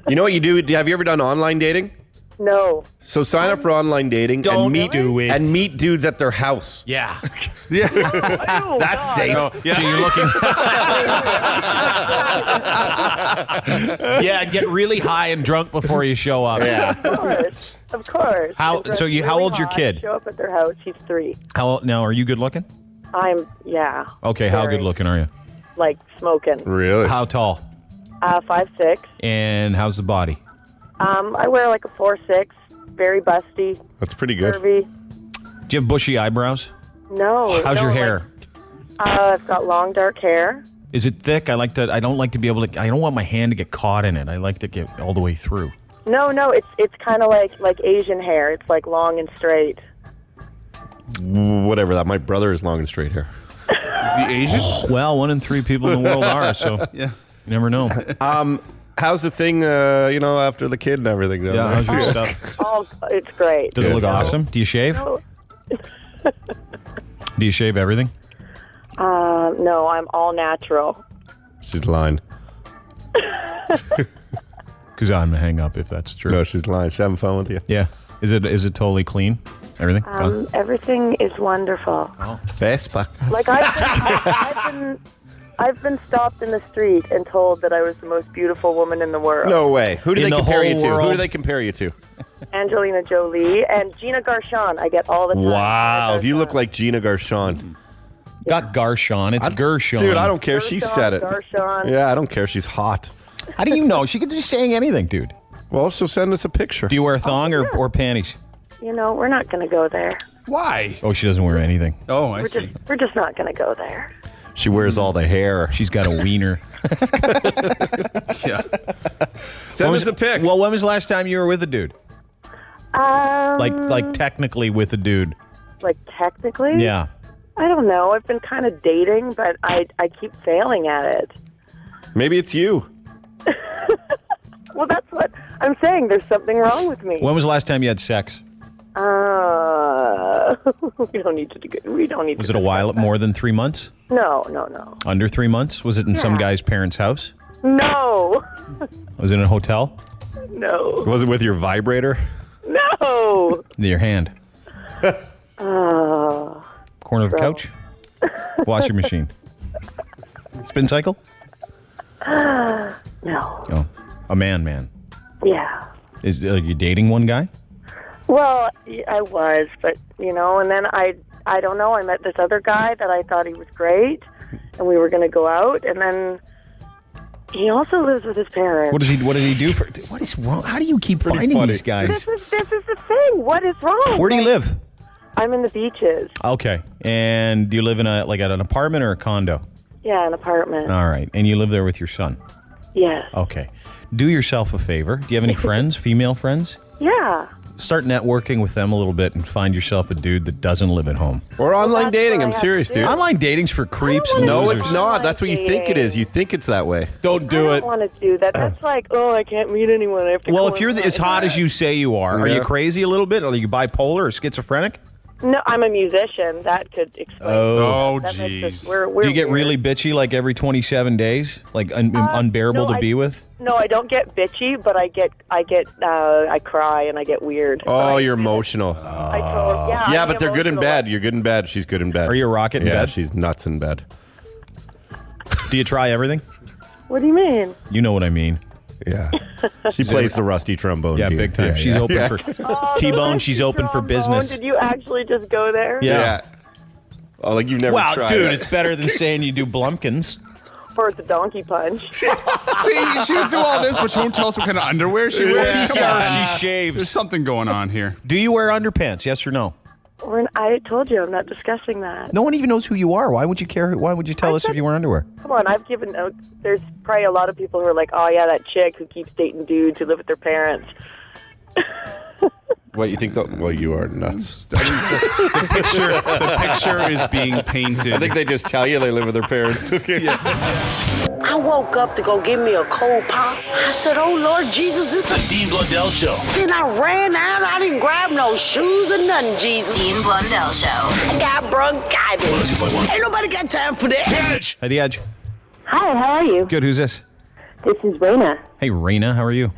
You know what you do? Have you ever done online dating? No. So sign up for online dating and meet dudes at their house. Yeah. Yeah. That's safe. No, So you're looking. Yeah, get really high and drunk before you show up. Yeah. Of course. How old's your hot, kid? Show up at their house. He's 3. How old now? Are you good looking? Yeah. Okay, how Very. good looking are you? Like smoking. Really? How tall? 5'6". And how's the body? I wear like a 4'6", very busty. That's pretty good. Curvy. Do you have bushy eyebrows? No. How's your no, hair? I've got long dark hair. Is it thick? I don't like to be able to. I don't want my hand to get caught in it. I like to get all the way through. No, it's kind of like Asian hair. It's like long and straight. Whatever that. My brother is long and straight hair. Is he Asian? Well, 1 in 3 people in the world are. So yeah, you never know. How's the thing? After the kid and everything. Yeah, how's your stuff? Oh, it's great. Does it look awesome? Do you shave? No. Do you shave everything? No, I'm all natural. She's lying. Because I'm gonna hang up if that's true. No, she's lying. She's having fun with you. Yeah. Is it totally clean? Everything? Gone? Everything is wonderful. Oh. Facebook. Like I've been stopped in the street and told that I was the most beautiful woman in the world. No way. Who do In they the compare you whole to? Who world? do they compare you to? Angelina Jolie and Gina Gershon. I get all the time. Wow. If you look like Gina Gershon. Got Gershon. It's Gershon. Dude, I don't care. She said it. Gershon. Yeah, I don't care. She's hot. How do you know? She could just saying anything, dude. Well, so send us a picture. Do you wear a thong or panties? You know, we're not going to go there. Why? Oh, she doesn't wear anything. Oh, I see. We're just not going to go there. She wears all the hair. She's got a wiener. Yeah. Send us a pic. Well, when was the last time you were with a dude? Like technically with a dude. Like technically? Yeah. I don't know. I've been kind of dating, but I keep failing at it. Maybe it's you. Well, that's what I'm saying. There's something wrong with me. When was the last time you had sex? We don't need to. We don't need. Was to it a while? More than 3 months? No. Under 3 months? Was it in some guy's parents' house? No. Was it in a hotel? No. Was it with your vibrator? No. Your hand? Corner of the couch? Washing machine? Spin cycle? No. Oh, a man. Yeah. Is you dating one guy? Well, I was, but and then I don't know. I met this other guy that I thought he was great, and we were going to go out, and then he also lives with his parents. What does he do for? What is wrong? How do you keep finding these guys? This is the thing. What is wrong? Where do you live? I'm in the beaches. Okay, and do you live in at an apartment or a condo? Yeah, an apartment. All right, and you live there with your son? Yes. Okay. Do yourself a favor. Do you have any friends, female friends? Yeah. Start networking with them a little bit and find yourself a dude that doesn't live at home. Or online dating. I'm serious, dude. Online dating's for creeps and No, losers. it's not. That's what you think it is. You think it's that way. Don't do I it. don't want to do that. That's like, I can't meet anyone. I have to Well, go if you're online. as hot as you say you are you Yeah. crazy a little bit? Are you bipolar or schizophrenic? No, I'm a musician. That could explain. Oh, That makes us- jeez. we're Do you get weird. really bitchy like every 27 days? Like unbearable no, to be with? No, I don't get bitchy, but I cry and I get weird. Oh, you're emotional. Yeah, but they're good in bed. You're good in bed. She's good in bed. Are you a rocket in yeah, bed? she's nuts in bed. Do you try everything? What do you mean? You know what I mean. Yeah. She plays the rusty trombone. Yeah, dude. big time. Yeah, She's yeah. open Yeah. for T-Bone. She's open for business. Did you actually just go there? Yeah. Oh, like you've never Wow, tried dude, it. it's better than saying you do Blumpkins. Or it's a donkey punch. See, she would do all this, but she won't tell us what kind of underwear she wears. Come on. She shaves. There's something going on here. Do you wear underpants? Yes or no? I told you I'm not discussing that. No one even knows who you are. Why would you care? Why would you tell us if you wear underwear? Come on, I've given. There's probably a lot of people who are like, oh yeah, that chick who keeps dating dudes who live with their parents. What, you think well, you are nuts. The picture is being painted. I think they just tell you they live with their parents. I woke up to go get me a cold pop. I said, oh, Lord Jesus, it's The Dean Blundell Show. Then I ran out. I didn't grab no shoes or nothing, Jesus. Dean Blundell Show. I got bronchitis. Ain't nobody got time for that. Hi, The Edge. Hi, how are you? Good. Who's this? This is Raina. Hey, Raina, how are you?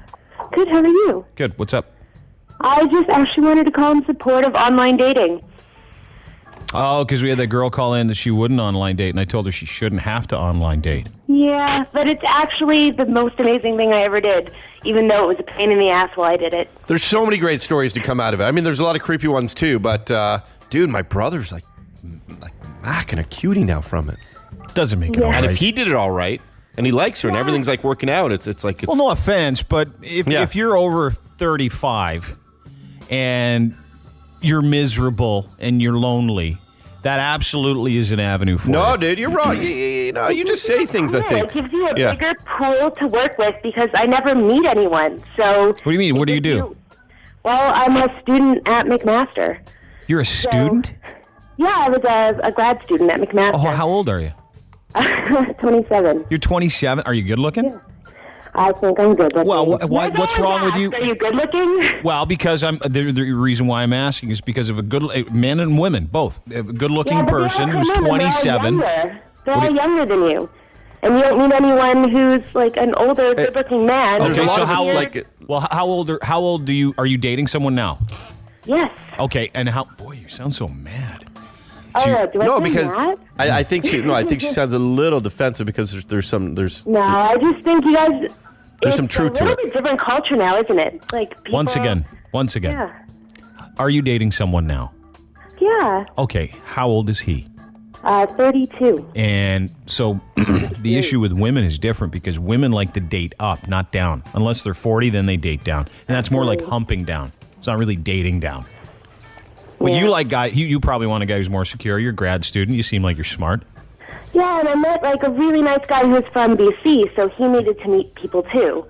Good, how are you? Good. What's up? I just actually wanted to call in support of online dating. Oh, because we had that girl call in that she wouldn't online date, and I told her she shouldn't have to online date. Yeah, but it's actually the most amazing thing I ever did, even though it was a pain in the ass while I did it. There's so many great stories to come out of it. I mean, there's a lot of creepy ones too, but dude, my brother's like macking a cutie now from it. Doesn't make it all And right. if he did it all right, and he likes her, and everything's like working out, it's like it's. Well, no offense, but if you're over 35 and you're miserable and you're lonely, that absolutely is an avenue for No, you. dude, you're wrong. You just say things, I think. It gives you a bigger pool to work with because I never meet anyone. So. What do you mean? What do you do? Well, I'm a student at McMaster. You're a student? Yeah, I was a grad student at McMaster. Oh, how old are you? 27. You're 27. Are you good looking? Yeah. I think I'm good looking. Well, what's wrong with you? Are you good looking? Well, because the reason why I'm asking is because of a good men and women both. A good-looking person who's 27. They're all younger than you. And you don't meet anyone who's like an older, good-looking man. Okay, so how old are you dating someone now? Yes. Okay, and boy, you sound so mad. I think she sounds a little defensive because there's No, I just think you guys. There's some truth to it. It's a little bit different culture now, isn't it? Like people, Once again. Yeah. Are you dating someone now? Yeah. Okay, how old is he? 32. And so the issue with women is different because women like to date up, not down. Unless they're 40, then they date down. And that's more like humping down. It's not really dating down. Well, you like guy. You probably want a guy who's more secure. You're a grad student. You seem like you're smart. Yeah, and I met like a really nice guy who was from BC, so he needed to meet people too.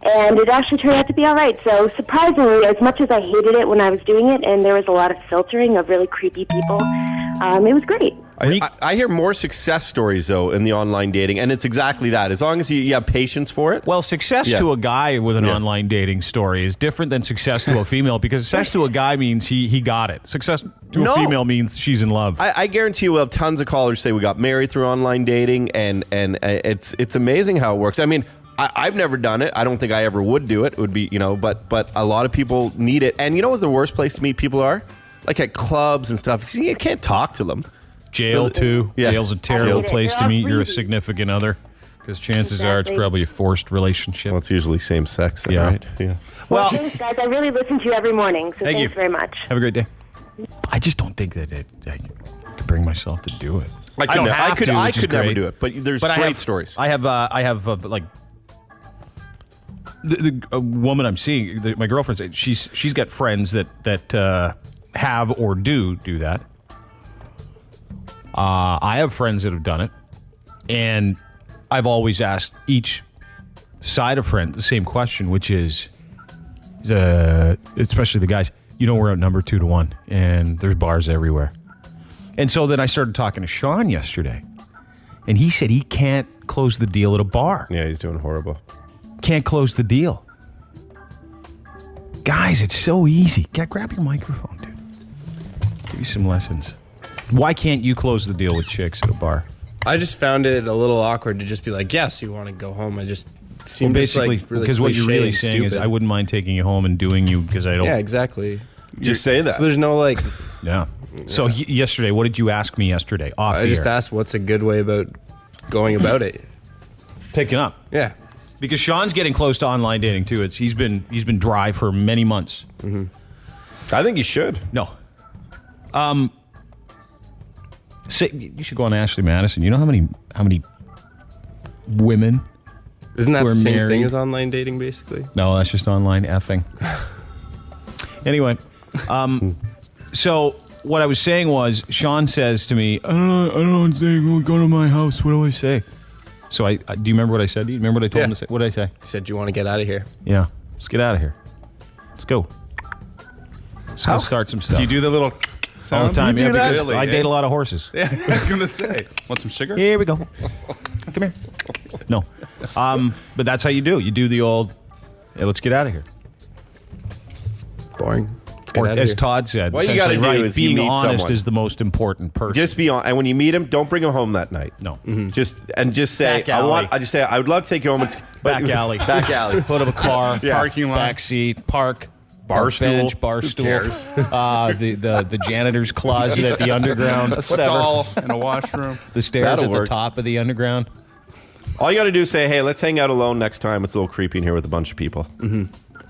And it actually turned out to be all right. So surprisingly, as much as I hated it when I was doing it, and there was a lot of filtering of really creepy people, it was great. I hear more success stories, though, in the online dating, and it's exactly that. As long as you have patience for it. Well, success to a guy with an online dating story is different than success to a female because success to a guy means he got it. Success to a female means she's in love. I guarantee you we'll have tons of callers say we got married through online dating, and it's amazing how it works. I mean, I've never done it. I don't think I ever would do it. It would be, but a lot of people need it. And you know what the worst place to meet people are? Like at clubs and stuff. 'Cause you can't talk to them. Jail, too. Yeah. Jail's a terrible place to meet your significant other because chances are it's probably a forced relationship. Well, it's usually same sex, then, right? Yeah. Well, thanks, guys. I really listen to you every morning, so Thank you. thanks very much. Have a great day. I just don't think that I could bring myself to do it. I could never do it, but there's great stories. I have like the woman I'm seeing, my girlfriend. She's got friends that have or do that. I have friends that have done it, and I've always asked each side of friend the same question, which is, especially the guys, we're outnumbered 2-1, and there's bars everywhere. And so then I started talking to Sean yesterday, and he said he can't close the deal at a bar. Yeah, he's doing horrible. Can't close the deal. Guys, it's so easy. Grab your microphone, dude. Give you some lessons. Why can't you close the deal with chicks at a bar? I just found it a little awkward to just be like, yes, you want to go home. I just seemed basically, like really because what you're really cliche and saying is stupid. I wouldn't mind taking you home and doing you because I don't. Yeah, exactly. Just say that. So there's no like. Yeah. So yesterday, what did you ask me yesterday? I just asked what's a good way about going about it. Picking up. Yeah. Because Sean's getting close to online dating too. He's been dry for many months. Mm-hmm. I think you should. No. You should go on Ashley Madison. You know how many women? Isn't that who are the same married? thing as online dating, basically? No, that's just online effing. Anyway, so what I was saying was, Sean says to me, I don't say, go to my house. What do I say? So do you remember what I said? Do you remember what I told him to say? What did I say? You said you want to get out of here. Yeah. Let's get out of here. Let's go. Let's go start some stuff. Do you do the little sound? All the time. You Yeah, do that? because Really, I date a lot of horses. Yeah, I was going to say. Want some sugar? Here we go. Come here. No. But that's how you do. You do the old, hey, let's get out of here. Boring. Or as Todd said, what you got to do is being you meet honest someone. is the most important person. Just be on, and when you meet him, don't bring him home that night. No, just say Back alley. I would love to take you home. It's Back alley. back alley. Put up a car, Parking lot. back seat, park. Bar stool. Bench, bar Who stool, cares? the janitor's closet at the underground, A stall and a washroom. the stairs That'll at work. the top of the underground. All you got to do is say, hey, let's hang out alone next time. It's a little creepy in here with a bunch of people.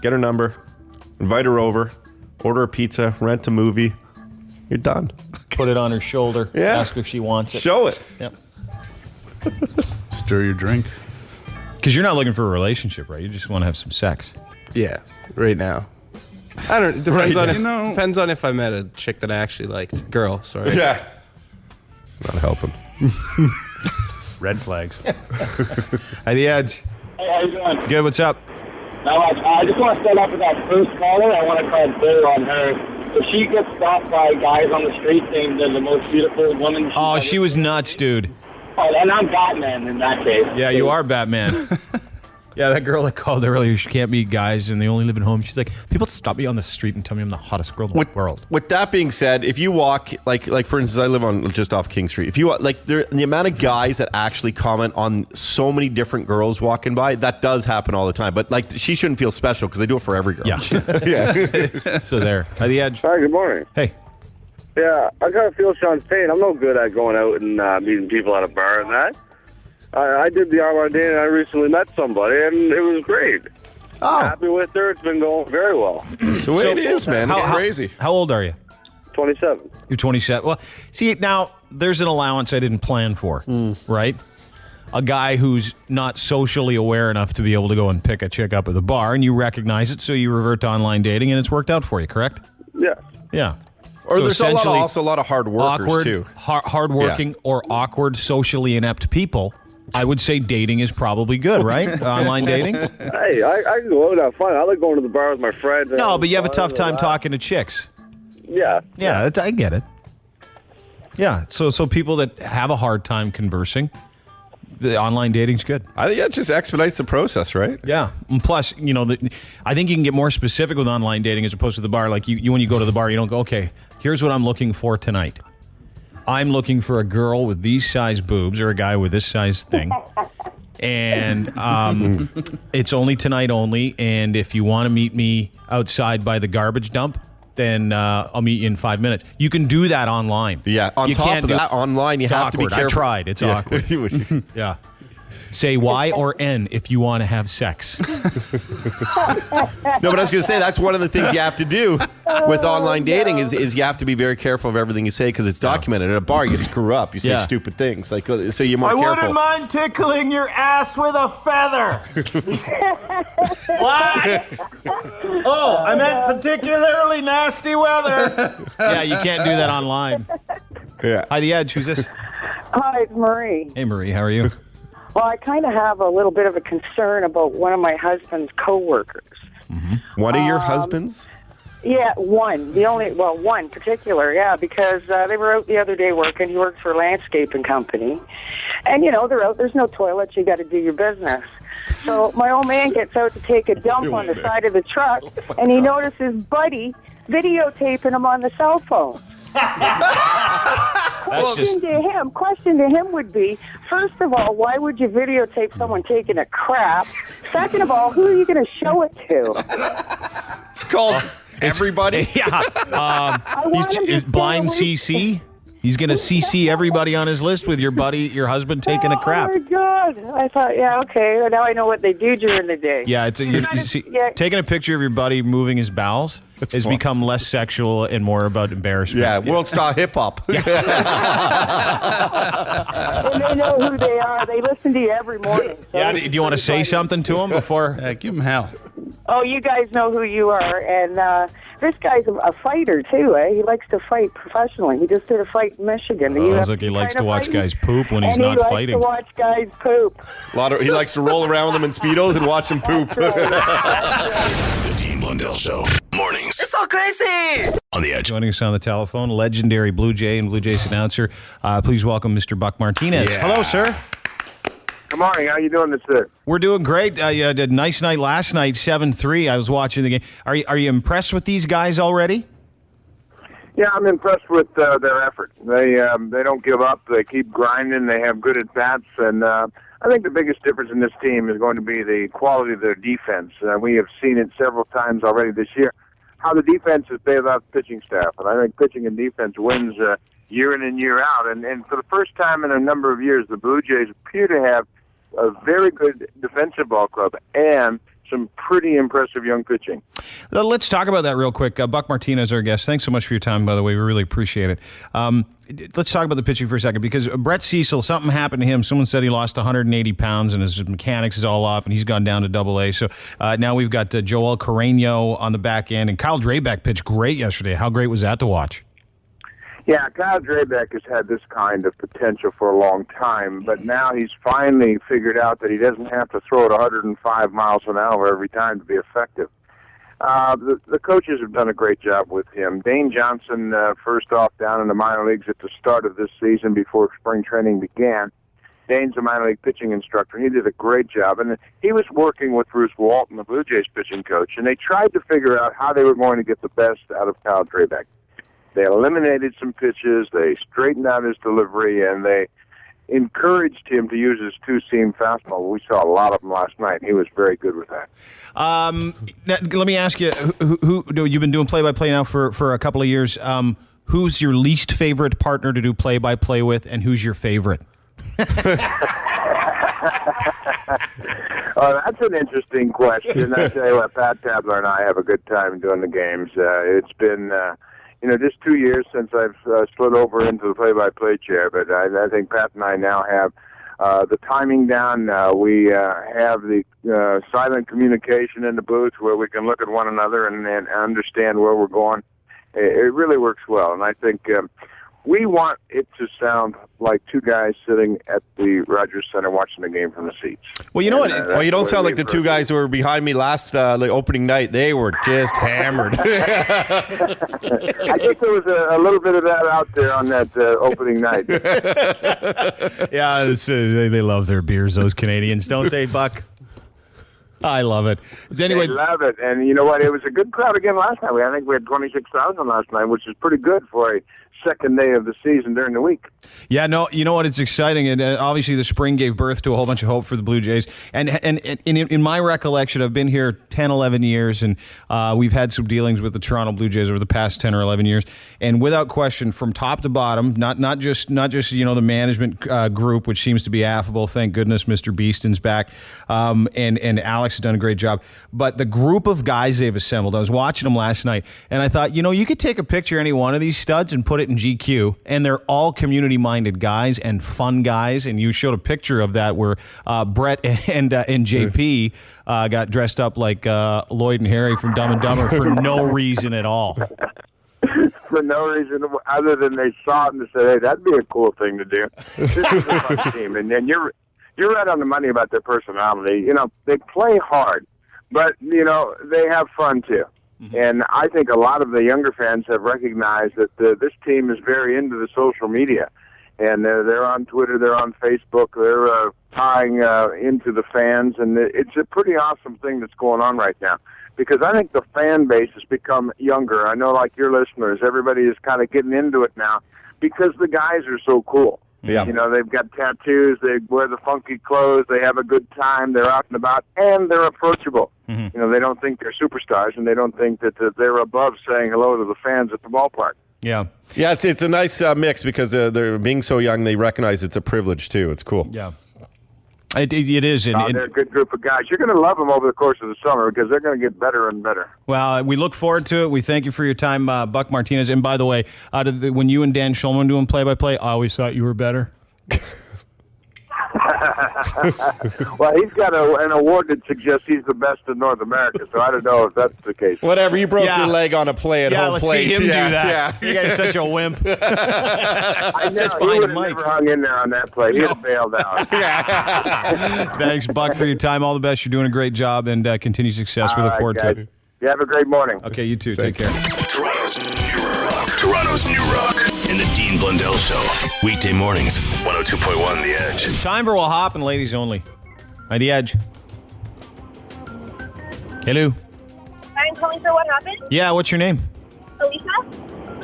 Get her number, invite her over, order a pizza, rent a movie. You're done. Put it on her shoulder. Yeah. Ask her if she wants it. Show it. Yep. Stir your drink. Because you're not looking for a relationship, right? You just want to have some sex. Yeah, right now. I don't. It depends Right on now. depends on if I met a chick that I actually liked. Girl, sorry. Yeah. It's not helping. Red flags. At the Edge. Hey, how you doing? Good. What's up? Now, I just want to start off with that first caller. I want to call Bill on her. If she gets stopped by guys on the street saying they're the most beautiful woman. Oh, she was nuts, dude. Oh, and I'm Batman in that case. Yeah, you are Batman. Yeah, that girl that called earlier, she can't meet guys and they only live at home. She's like, people stop me on the street and tell me I'm the hottest girl in the world. With that being said, if you walk, like for instance, I live on just off King Street. If you like, the amount of guys that actually comment on so many different girls walking by, that does happen all the time. But like, she shouldn't feel special because they do it for every girl. Yeah. Yeah. So there, at the Edge. Hi, good morning. Hey. Yeah, I gotta feel Sean's pain. I'm no good at going out and meeting people at a bar and that. I did the online dating and I recently met somebody and it was great. I'm happy with her. It's been going very well. It's the way it is, man. It's crazy. How old are you? 27. You're 27. Well, see, now there's an allowance I didn't plan for, right? A guy who's not socially aware enough to be able to go and pick a chick up at the bar, and you recognize it, so you revert to online dating, and it's worked out for you, correct? Yeah. Yeah. Or So there's essentially, also a lot of hard workers awkward, too. Hardworking or awkward, socially inept people. I would say dating is probably good, right? Online dating? Hey, I can go out and have fun. I like going to the bar with my friends. and No, but you have a fun tough and time that. talking to chicks. Yeah. Yeah, I get it. Yeah, so people that have a hard time conversing, the online dating's good. I think it just expedites the process, right? Yeah. And plus, you know, I think you can get more specific with online dating as opposed to the bar. Like you when you go to the bar, you don't go, okay, here's what I'm looking for tonight. I'm looking for a girl with these size boobs or a guy with this size thing. And it's only tonight only. And if you want to meet me outside by the garbage dump, then I'll meet you in 5 minutes. You can do that online. Yeah. On You top can't of do- that, online, you It's have to be awkward. careful. I tried. It's Yeah. awkward. Yeah. Say Y or N if you want to have sex. No, but I was going to say that's one of the things you have to do with online dating is you have to be very careful of everything you say because it's documented. At a bar, you screw up, you say Yeah. stupid things, like so you're more I careful. wouldn't mind tickling your ass with a feather. What? Oh, I meant particularly nasty weather. Yeah, you can't do that online. Yeah. Hi, The Edge. Who's this? Hi, it's Marie. Hey, Marie. How are you? Well, I kind of have a little bit of a concern about one of my husband's coworkers. One of your husbands? Yeah, one. One particular, yeah, because they were out the other day working. He works for a landscaping company. And, you know, they're out. There's no toilets. You got to do your business. So my old man gets out to take a dump on the side of the truck, and he notices Buddy videotaping him on the cell phone. Question to him would be, first of all, why would you videotape someone taking a crap? Second of all, who are you going to show it to? It's called everybody. Yeah. He's blind CC. He's going to CC everybody on his list with your husband taking a crap. Oh, my God. I thought, yeah, okay. Now I know what they do during the day. Yeah, taking a picture of your buddy moving his bowels has become less sexual and more about embarrassment. Yeah, world star hip hop. And they know who they are. They listen to you every morning. So Yeah, do you want to say something to him before? Give him hell. Oh, you guys know who you are. And this guy's a fighter, too, eh? He likes to fight professionally. He just did a fight in Michigan. Sounds like he likes to watch guys poop when he's not fighting. He likes to watch guys poop. He likes to roll around with them in Speedos and watch them poop. The Dean Blundell Show. Mornings. It's so crazy. On the Edge. Joining us on the telephone, legendary Blue Jay and Blue Jays announcer. Please welcome Mr. Buck Martinez. Yeah. Hello, sir. Good morning. How you doing this day? We're doing great. You had a nice night last night, 7-3. I was watching the game. Are you impressed with these guys already? Yeah, I'm impressed with their effort. They don't give up. They keep grinding. They have good at-bats. And I think the biggest difference in this team is going to be the quality of their defense. We have seen it several times already this year, how the defense has bailed out the pitching staff. And I think pitching and defense wins year in and year out. And for the first time in a number of years, the Blue Jays appear to have a very good defensive ball club and some pretty impressive young pitching. Let's talk about that real quick. Buck Martinez, our guest. Thanks so much for your time, by the way. We really appreciate it. Let's talk about the pitching for a second, because Brett Cecil, something happened to him. Someone said he lost 180 pounds and his mechanics is all off, and he's gone down to AA. So now we've got Joel Carreño on the back end, and Kyle Drabek pitched great yesterday. How great was that to watch? Yeah, Kyle Drabek has had this kind of potential for a long time, but now he's finally figured out that he doesn't have to throw it 105 miles an hour every time to be effective. The coaches have done a great job with him. Dane Johnson, first off, down in the minor leagues at the start of this season before spring training began. Dane's a minor league pitching instructor. He did a great job, and he was working with Bruce Walton, the Blue Jays pitching coach, and they tried to figure out how they were going to get the best out of Kyle Drabek. They eliminated some pitches, they straightened out his delivery, and they encouraged him to use his two-seam fastball. We saw a lot of them last night. He was very good with that. Let me ask you, who you've been doing play-by-play now for a couple of years. Who's your least favorite partner to do play-by-play with, and who's your favorite? Oh, that's an interesting question. I tell you what, Pat Tabler and I have a good time doing the games. It's been... just 2 years since I've slid over into the play-by-play chair, but I think Pat and I now have the timing down. We have the silent communication in the booth where we can look at one another and understand where we're going. It really works well, and I think we want it to sound like two guys sitting at the Rogers Center watching the game from the seats. Well, you know what? You don't sound like the two guys who were behind me last opening night. They were just hammered. I guess there was a little bit of that out there on that opening night. Yeah, they love their beers, those Canadians, don't they, Buck? I love it. Anyway, they love it. And you know what? It was a good crowd again last night. I think we had 26,000 last night, which is pretty good for a second day of the season during the week. Yeah, no, you know what? It's exciting, and obviously the spring gave birth to a whole bunch of hope for the Blue Jays. And in my recollection, I've been here 10, 11 years, and we've had some dealings with the Toronto Blue Jays over the past 10 or 11 years. And without question, from top to bottom, not just the management group, which seems to be affable. Thank goodness Mr. Beeston's back, and Alex has done a great job. But the group of guys they've assembled, I was watching them last night, and I thought, you could take a picture of any one of these studs and put it in GQ, and they're all community-minded guys and fun guys. And you showed a picture of that where Brett and JP got dressed up like Lloyd and Harry from Dumb and Dumber for no reason at all. For no reason other than they saw it and said, "Hey, that'd be a cool thing to do." This is a fun team, and you're right on the money about their personality. They play hard, but they have fun too. And I think a lot of the younger fans have recognized that this team is very into the social media. And they're on Twitter, they're on Facebook, they're tying into the fans. And it's a pretty awesome thing that's going on right now. Because I think the fan base has become younger. I know, like your listeners, everybody is kind of getting into it now because the guys are so cool. Yeah. They've got tattoos, they wear the funky clothes, they have a good time, they're out and about, and they're approachable. Mm-hmm. They don't think they're superstars, and they don't think that they're above saying hello to the fans at the ballpark. Yeah. Yeah, it's a nice mix because they're being so young, they recognize it's a privilege, too. It's cool. Yeah. It is. They're a good group of guys. You're going to love them over the course of the summer because they're going to get better and better. Well, we look forward to it. We thank you for your time, Buck Martinez. And by the way, when you and Dan Schulman doing play-by-play, I always thought you were better. Well, he's got an award that suggests he's the best in North America, so I don't know if that's the case. Whatever, you broke your leg on a play at home let's plate. See him do that. Yeah. You guy's such a wimp. I know, he would have never hung in there on that play. He'd have bailed out. Thanks, Buck, for your time. All the best. You're doing a great job, and continued success. We look forward to it. You have a great morning. Okay, you too. Take care. Toronto's New Rock in the Dean Blundell Show. Weekday mornings, 102.1 The Edge. Time for Wha Happened, ladies only. By The Edge. Hello. I'm calling for What Happened? Yeah, what's your name? Alicia.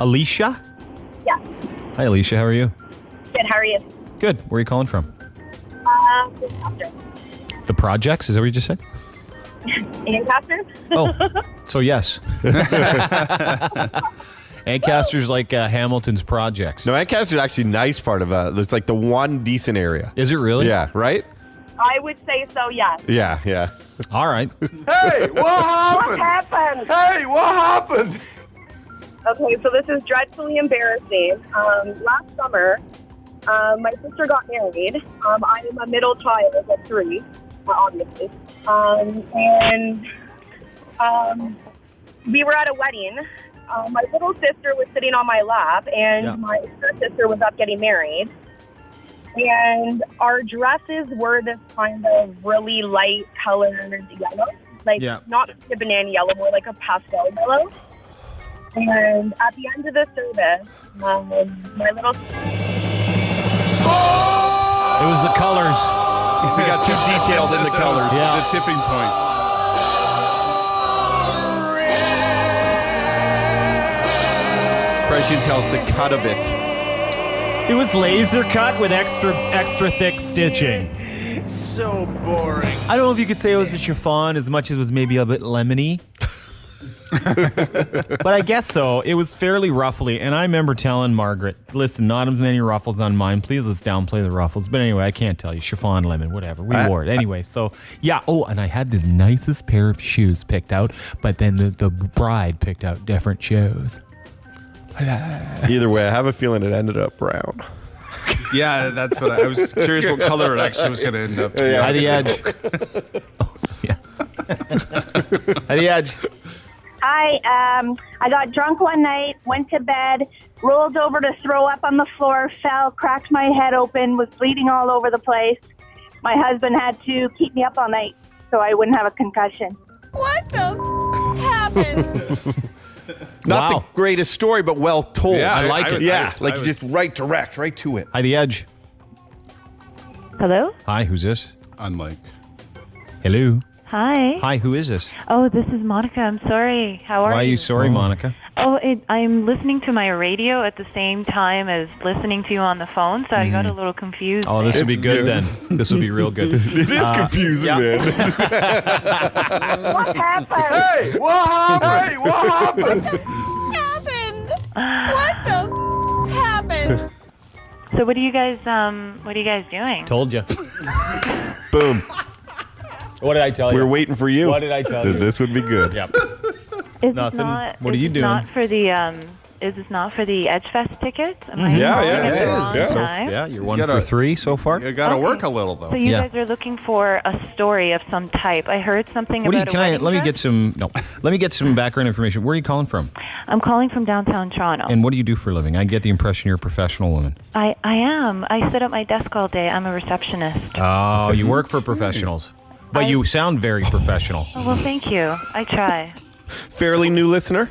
Alicia? Yeah. Hi, Alicia. How are you? Good. How are you? Good. Where are you calling from? Lancaster. The Projects? Is that what you just said? Lancaster? Oh, so yes. Ancaster's like Hamilton's Projects. No, Ancaster's actually a nice part of it's like the one decent area. Is it really? Yeah, right? I would say so, yes. Yeah. All right. Hey, what happened? What happened? Hey, what happened? Okay, so this is dreadfully embarrassing. Last summer, my sister got married. I am a middle child of 3, obviously. And we were at a wedding. My little sister was sitting on my lap, and my older sister was up getting married. And our dresses were this kind of really light colored yellow. Like, not a banana yellow, more like a pastel yellow. And at the end of the service, my little... It was the colors. We got too detailed in the colors. Yeah. The tipping point. Probably should tell us the cut of it. It was laser cut with extra thick stitching. It's so boring. I don't know if you could say it was a chiffon as much as it was maybe a bit lemony. But I guess so. It was fairly ruffly. And I remember telling Margaret, listen, not as many ruffles on mine. Please let's downplay the ruffles. But anyway, I can't tell you. Chiffon, lemon, whatever. We wore it. Anyway, so yeah. Oh, and I had the nicest pair of shoes picked out. But then the bride picked out different shoes. Either way, I have a feeling it ended up brown. Yeah, that's what I was curious what color it actually was going to end up. Yeah. By the edge. Oh, yeah. By the edge. I got drunk one night, went to bed, rolled over to throw up on the floor, fell, cracked my head open, was bleeding all over the place. My husband had to keep me up all night so I wouldn't have a concussion. What the happened? Not the greatest story, but well told. Yeah, I like it. I Like just right direct, right to it. Hi, the edge. Hello? Hi, who's this? Unlike. Hello. Hi. Hi, who is this? Oh, this is Monica. I'm sorry. How are you? Why are you sorry, Monica? Oh, I'm listening to my radio at the same time as listening to you on the phone, so I got a little confused. Oh, this will be good then. This will be real good. It is confusing, man. What happened? Hey, what happened? Hey, what happened? What the happened? So what are you guys doing? Told you. Boom. What did I tell you? We were waiting for you. What did I tell you? This would be good. Yep. Is Nothing. This What are you doing? Not for the is this not for the Edgefest tickets? Am I Yeah, calling yeah, at the it wrong is. time? Yeah, you're You one gotta- for 3 so far. You got to Okay. work a little, though. So you Yeah. guys are looking for a story of some type. I heard something What do you? about Can a I? wedding Let me dress. get some. No. Let me get some background information. Where are you calling from? I'm calling from downtown Toronto. And what do you do for a living? I get the impression you're a professional woman. I am. I sit at my desk all day. I'm a receptionist. Oh, you work for professionals, but you sound very professional. Oh, well, thank you. I try. Fairly new listener.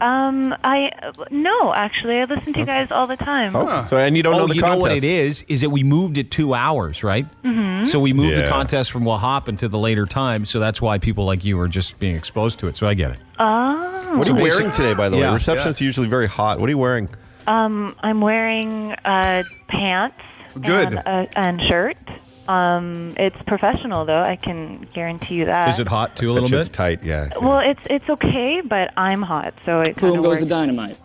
No, actually, I listen to you guys all the time. Oh, so and you don't know the you contest. know what it is that we moved it 2 hours, right? Mm-hmm. So we moved the Yeah. contest from Wha Happened to the later time, so that's why people like you are just being exposed to it. So I get it. Oh. What are you wearing today, by the way? Yeah. Receptionists are usually very hot. What are you wearing? I'm wearing pants Good. and shirt. It's professional though. I can guarantee you that. Is it hot too a little It's bit? tight, yeah. Well, it's okay, but I'm hot, so it kind Boom of goes works. the dynamite.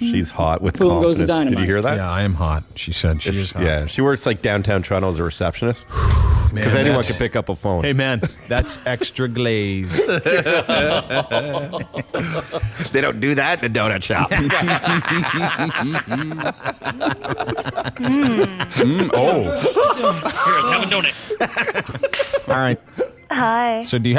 She's hot with Boom goes confidence. the Did dynamite. you hear that? Yeah, I am hot. She said she is hot. Yeah, she works like downtown Toronto as a receptionist. Because Man, anyone that's- can pick up a phone. Hey man, that's extra glaze. They don't do that in a donut shop. Oh. Here, have a donut. All right. Hi. So do you?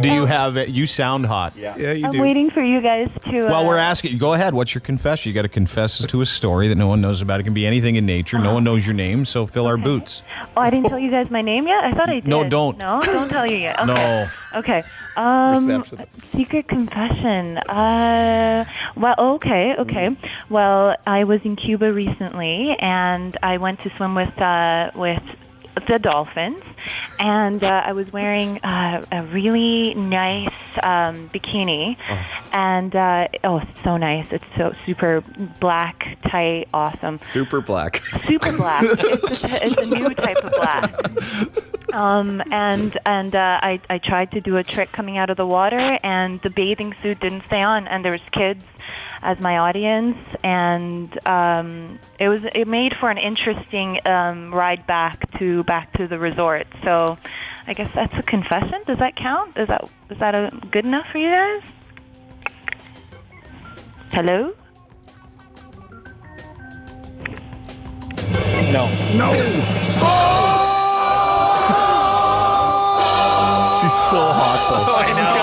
Do you have it? You sound hot. Yeah, you I'm do. waiting for you guys to. Well, we're asking. Go ahead. What's your confession? You got to confess to a story that no one knows about. It can be anything in nature. No one knows your name, so fill our boots. Oh, I didn't tell you guys my name yet. I thought I did. No, don't. No, don't tell you yet. Okay. No. Okay. Receptionist. Secret confession. Well, okay. Well, I was in Cuba recently, and I went to swim with the dolphins, and I was wearing a really nice bikini, and it's so nice. It's so super black, tight, awesome. Super black. Super black. It's a new type of black. I tried to do a trick coming out of the water, and the bathing suit didn't stay on, and there was kids as my audience, and it made for an interesting ride back to the resort. So I guess that's a confession. Does that count? Is that good enough for you guys? Hello? No. She's so hot, though. I know.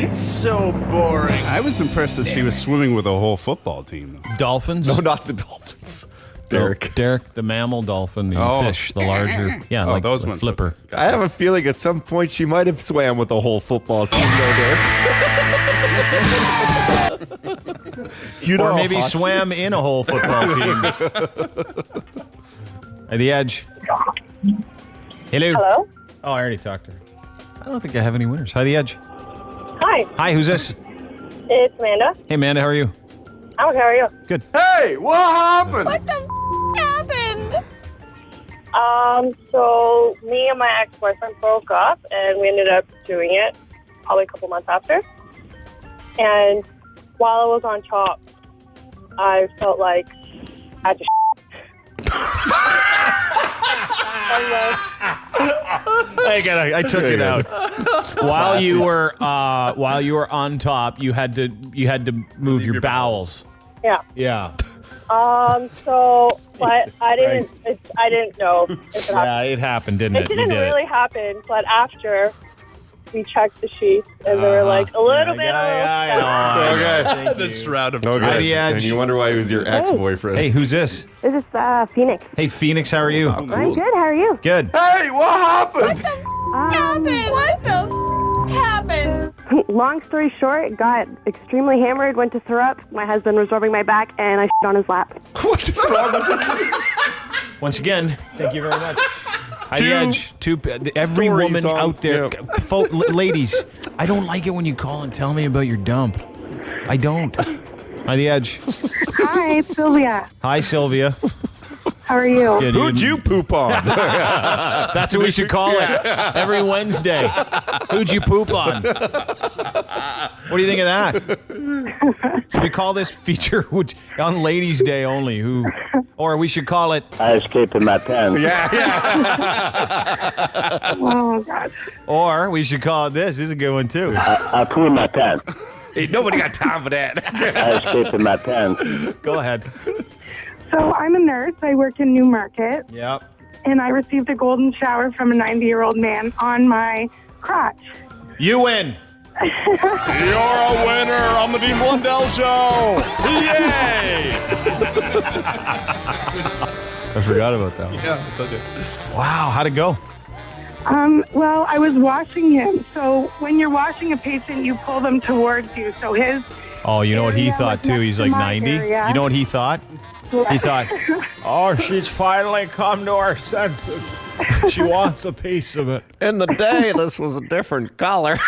It's so boring. I was impressed that she was swimming with a whole football team, though. Dolphins? No, not the dolphins. Derek. Derek, the mammal dolphin, the fish, the larger. Yeah, Oh, like those the ones. flipper. I have a feeling at some point she might have swam with the whole football team, though, Derek. You know Or maybe hockey- swam in a whole football team. At the edge. Hello. Hello? Oh, I already talked to her. I don't think I have any winners. Hi, the edge. Hi, Hi, who's this? it's Amanda. Hey, Amanda, how are you? How are you? Good. Hey, what happened? What the happened? So me and my ex-boyfriend broke up, and we ended up doing it probably a couple months after. And while I was on top, I felt like I had to I took it out. While you were on top, you had to move your bowels. Yeah. Yeah. So, but I didn't know if it happened. Yeah, it happened, didn't it? It didn't You did really happen, but after we checked the sheets, and they were like a little bit. Okay. The shroud of Hi, the edge. And you wonder why he was your ex-boyfriend. Hey, who's this? This is Phoenix. Hey, Phoenix, how are you? I'm good. How are you? Good. Hey, what happened? What the happened? Long story short, got extremely hammered, went to throw up. My husband was rubbing my back, and I shit on his lap. What is wrong with this? Once again, thank you very much. Hi, the edge. Every stories woman on- out there, ladies, I don't like it when you call and tell me about your dump. I don't. Hi, the edge. Hi, it's Sylvia. Hi, Sylvia. How are you? Good Who'd evening. you poop on? That's what we should call it every Wednesday. Who'd you poop on? What do you think of that? Should we call this feature on Ladies' Day only? Or we should call it I escaped in my pants. Yeah. Oh, God. Or we should call it this. This is a good one too. I pooed in my pants. Ain't nobody got time for that. I escaped in my pants. Go ahead. So I'm a nurse. I work in Newmarket, Yep. and I received a golden shower from a 90-year-old man on my crotch. You win. You're a winner on the Dean Blundell Show. Yay! I forgot about that one. Yeah, I told you. Wow, how'd it go? Well, I was washing him. So when you're washing a patient, you pull them towards you. So his Oh, you know what he area thought was too? next He's to like my 90. area. You know what he thought? He thought, oh, she's finally come to her senses. She wants a piece of it. In the day, this was a different color.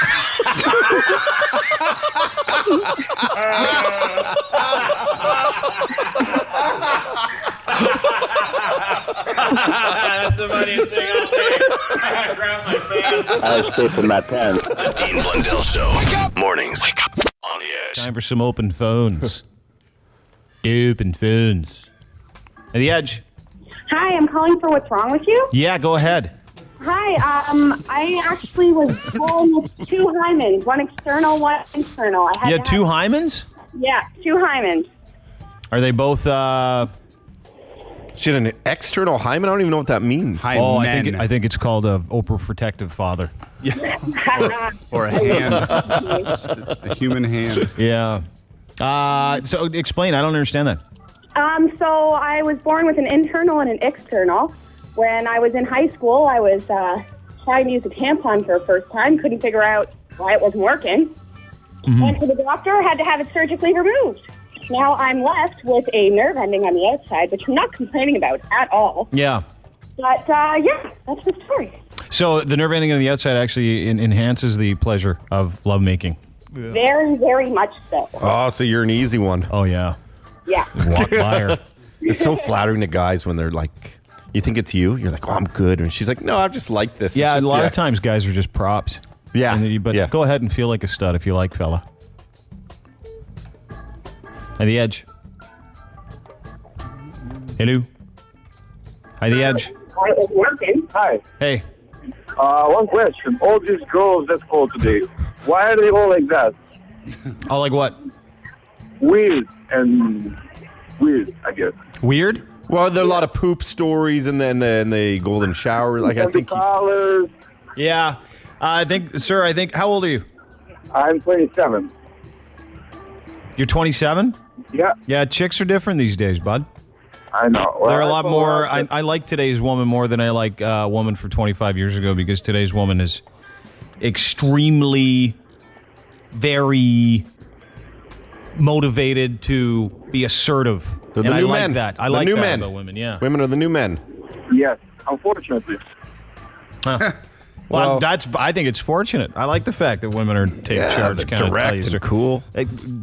That's the funniest thing all day. I grabbed my pants. I escaped in my pants. The Dean Blundell Show. Mornings. On the edge. Time for some open phones. Open phones. At the edge. Hi, I'm calling for What's Wrong With You. Yeah, go ahead. Hi, I actually was born with two hymens, one external, one internal. I had You had to two have- hymens? Yeah, two hymens. Are they both She had an external hymen? I don't even know what that means. Oh, I think it's called a overprotective father. Or a hand. Just a human hand. Yeah. So explain. I don't understand that. So I was born with an internal and an external. When I was in high school, I was trying to use a tampon for the first time, couldn't figure out why it wasn't working. Went to the doctor, had to have it surgically removed. Now I'm left with a nerve ending on the outside, which I'm not complaining about at all. Yeah. But, yeah, that's the story. So the nerve ending on the outside actually enhances the pleasure of lovemaking. Yeah. Very, very much so. Oh, so you're an easy one. Oh, yeah. Yeah. Walk by her. It's so flattering to guys when they're like, you think it's you? You're like, oh, I'm good. And she's like, no, I just like this. Yeah, It's just, a lot of times guys are just props. Yeah. But go ahead and feel like a stud if you like, fella. At the edge. Hello. At the edge. Hi, it's working. Hi. Hey. One question. All these girls that call today, why are they all like that? Oh, like what? Weird, I guess. Weird? Well, there are a lot of poop stories and then the golden shower. Like I think. Yeah. I think, how old are you? I'm 27. You're 27? Yeah. Yeah, chicks are different these days, bud. I know. Well, They're a lot more. I like today's woman more than I like a woman for 25 years ago because today's woman is extremely, very motivated to be assertive. They're the and new I like men. that. I The like new that men. about women. Yeah. Women are the new men. Yes, unfortunately. Huh. Well, I think it's fortunate. I like the fact that women are taking charge, they're kind of tell you. direct and cool.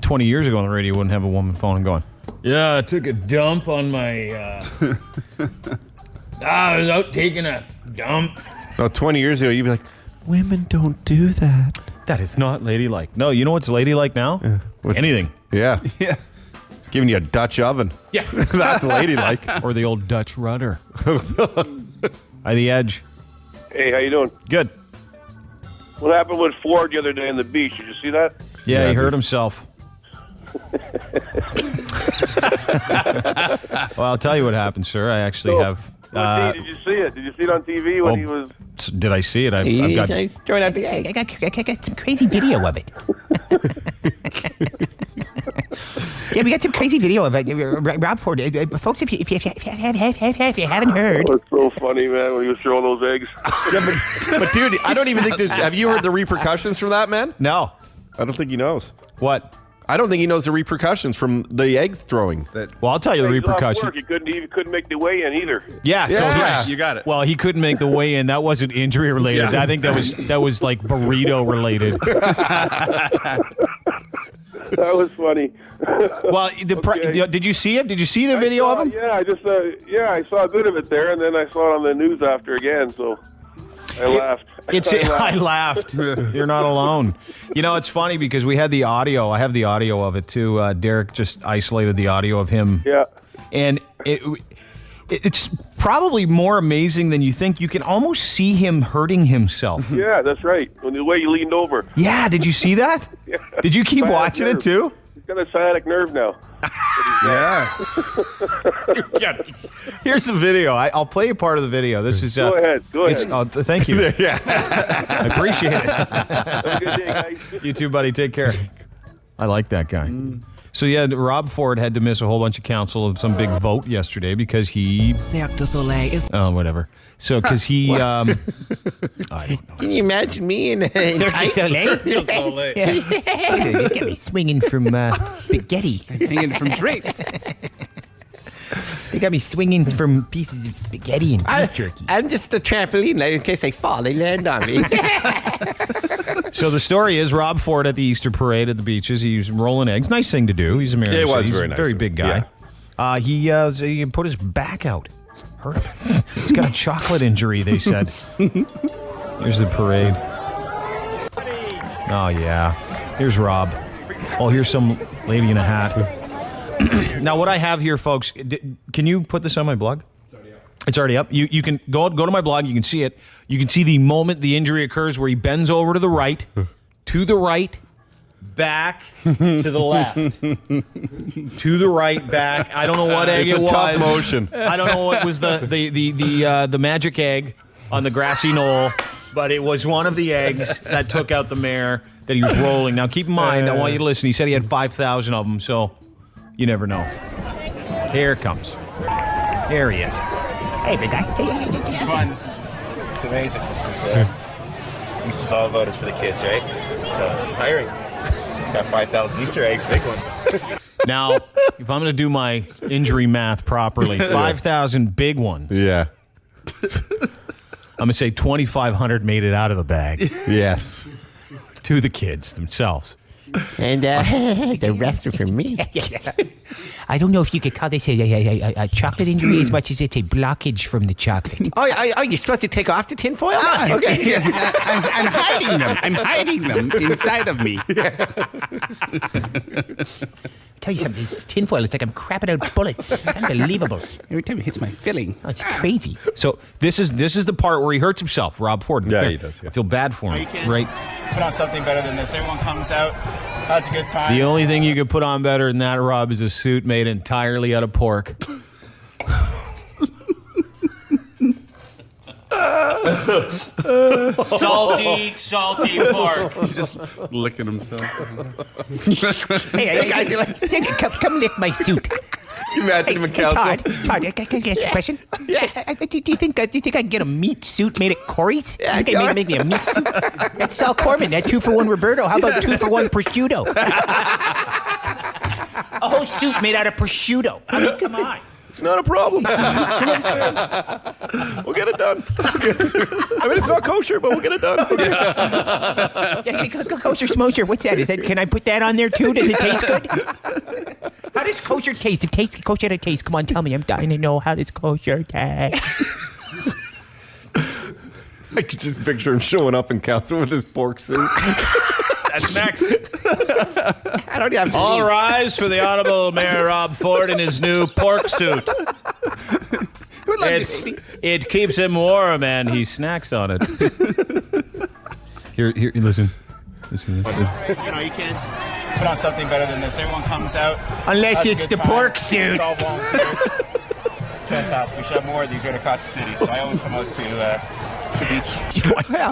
20 years ago on the radio, you wouldn't have a woman phone going, Yeah, I took a dump on my. I was out taking a dump. No, 20 years ago, you'd be like, women don't do that. That is not ladylike. No, you know what's ladylike now? Anything. Yeah. Yeah. Giving you a Dutch oven. Yeah. That's ladylike. Or the old Dutch rudder. At the edge. Hey, how you doing? Good. What happened with Ford the other day on the beach? Did you see that? Yeah, he hurt himself. Well, I'll tell you what happened, sir. I actually have. Did you see it? Did you see it on TV when he was? Did I see it? I've got. I got some crazy video of it. Yeah, we got some crazy video of it. Rob Ford, folks, if you haven't heard. Oh, it's so funny, man, when he was throwing those eggs. but dude, I don't even think this. Have you heard the repercussions from that, man? No. I don't think he knows. What? I don't think he knows the repercussions from the egg throwing. Well, I'll tell you the He's off repercussions. work. He couldn't make the weigh-in either. Yeah, so you got it. Well, he couldn't make the weigh-in. That wasn't injury related. Yeah. I think that was like burrito related. That was funny. Well, did you see it? Did you see the video of him? Yeah, I just I saw a bit of it there, and then I saw it on the news after again. So I laughed. I laughed. You're not alone. You know, it's funny because we had the audio. I have the audio of it too. Derek just isolated the audio of him. Yeah. And it's probably more amazing than you think. You can almost see him hurting himself. Yeah, that's right. When the way he leaned over. Yeah, did you see that? Yeah. Did you keep Sciatic watching nerve. it too? He's got a sciatic nerve now. Yeah. Here's the video. I'll play you part of the video. This is. Go ahead. Thank you. Yeah. I appreciate it. Have a good day, guys. You too, buddy. Take care. I like that guy. So yeah, Rob Ford had to miss a whole bunch of council of some big vote yesterday because he. Cirque du Soleil is. Oh, whatever. So because he. I don't know. Can you imagine me in Cirque du Soleil? Yeah. You get me swinging from spaghetti. Hanging from drapes. They got me swinging from pieces of spaghetti and beef jerky. I'm just a trampoline. In case I fall, they land on me. So the story is Rob Ford at the Easter parade at the beaches. He's rolling eggs. Nice thing to do. He's American. Yeah, it was He's very a nice. very big guy. Yeah. He put his back out. Hurt him. He's got a chocolate injury, they said. Here's the parade. Oh, yeah. Here's Rob. Oh, here's some lady in a hat. Now, what I have here, folks, can you put this on my blog? It's already up. You can go to my blog. You can see it. You can see the moment the injury occurs where he bends over to the right, back, to the left. To the right, back. I don't know what egg It's it a was. tough motion. I don't know what was the magic egg on the grassy knoll, but it was one of the eggs that took out the mare that he was rolling. Now, keep in mind, I want you to listen. He said he had 5,000 of them, so you never know. Here it comes. Here he is. Hey, big guy. Hey. It's fine. This is It's amazing. This is all about is for the kids, right? So it's tiring. Got 5,000 Easter eggs, big ones. Now, if I'm going to do my injury math properly, 5,000 big ones. Yeah. I'm going to say 2,500 made it out of the bag. Yes. To the kids themselves. And the rest are for me. I don't know if you could call this a chocolate injury as much as it's a blockage from the chocolate. Oh, you're supposed to take off the tinfoil? Ah, Okay. I'm hiding them. I'm hiding them inside of me. Tell you something, this tinfoil, it's like I'm crapping out bullets. Unbelievable. Every time it hits my filling. Oh, it's crazy. So this is the part where he hurts himself, Rob Ford. Yeah, he does. Yeah. I feel bad for him. You can't Right. put on something better than this. Everyone comes out, has a good time. The only thing you could put on better than that, Rob, is a suit made entirely out of pork. Salty pork. He's just licking himself. Hey, guys, come lick my suit. Can you imagine him in council? Todd, can I ask you a question? Yeah. Do you think I can get a meat suit made at Corey's? Yeah, you can make me a meat suit. That's Sal Corman. That 2-for-1 Roberto. How about 2-for-1 prosciutto? A whole suit made out of prosciutto. I mean, come on. It's not a problem. We'll get it done. I mean, it's not kosher, but we'll get it done. Kosher smosher. What's that? Can I put that on there too? Does it taste good? How does kosher taste? If kosher to taste, come on, tell me. I'm dying to know how does kosher taste. I could just picture him showing up in council with his pork suit. That's next. I don't have to. All rise for the Honorable Mayor Rob Ford in his new pork suit. Who loves you, baby? It keeps him warm, and he snacks on it. Here, listen. You can't put on something better than this. Everyone comes out. Unless it's the pork suit. It's all volunteers. Fantastic. We should have more of these right across the city. So I always come out to the beach. Do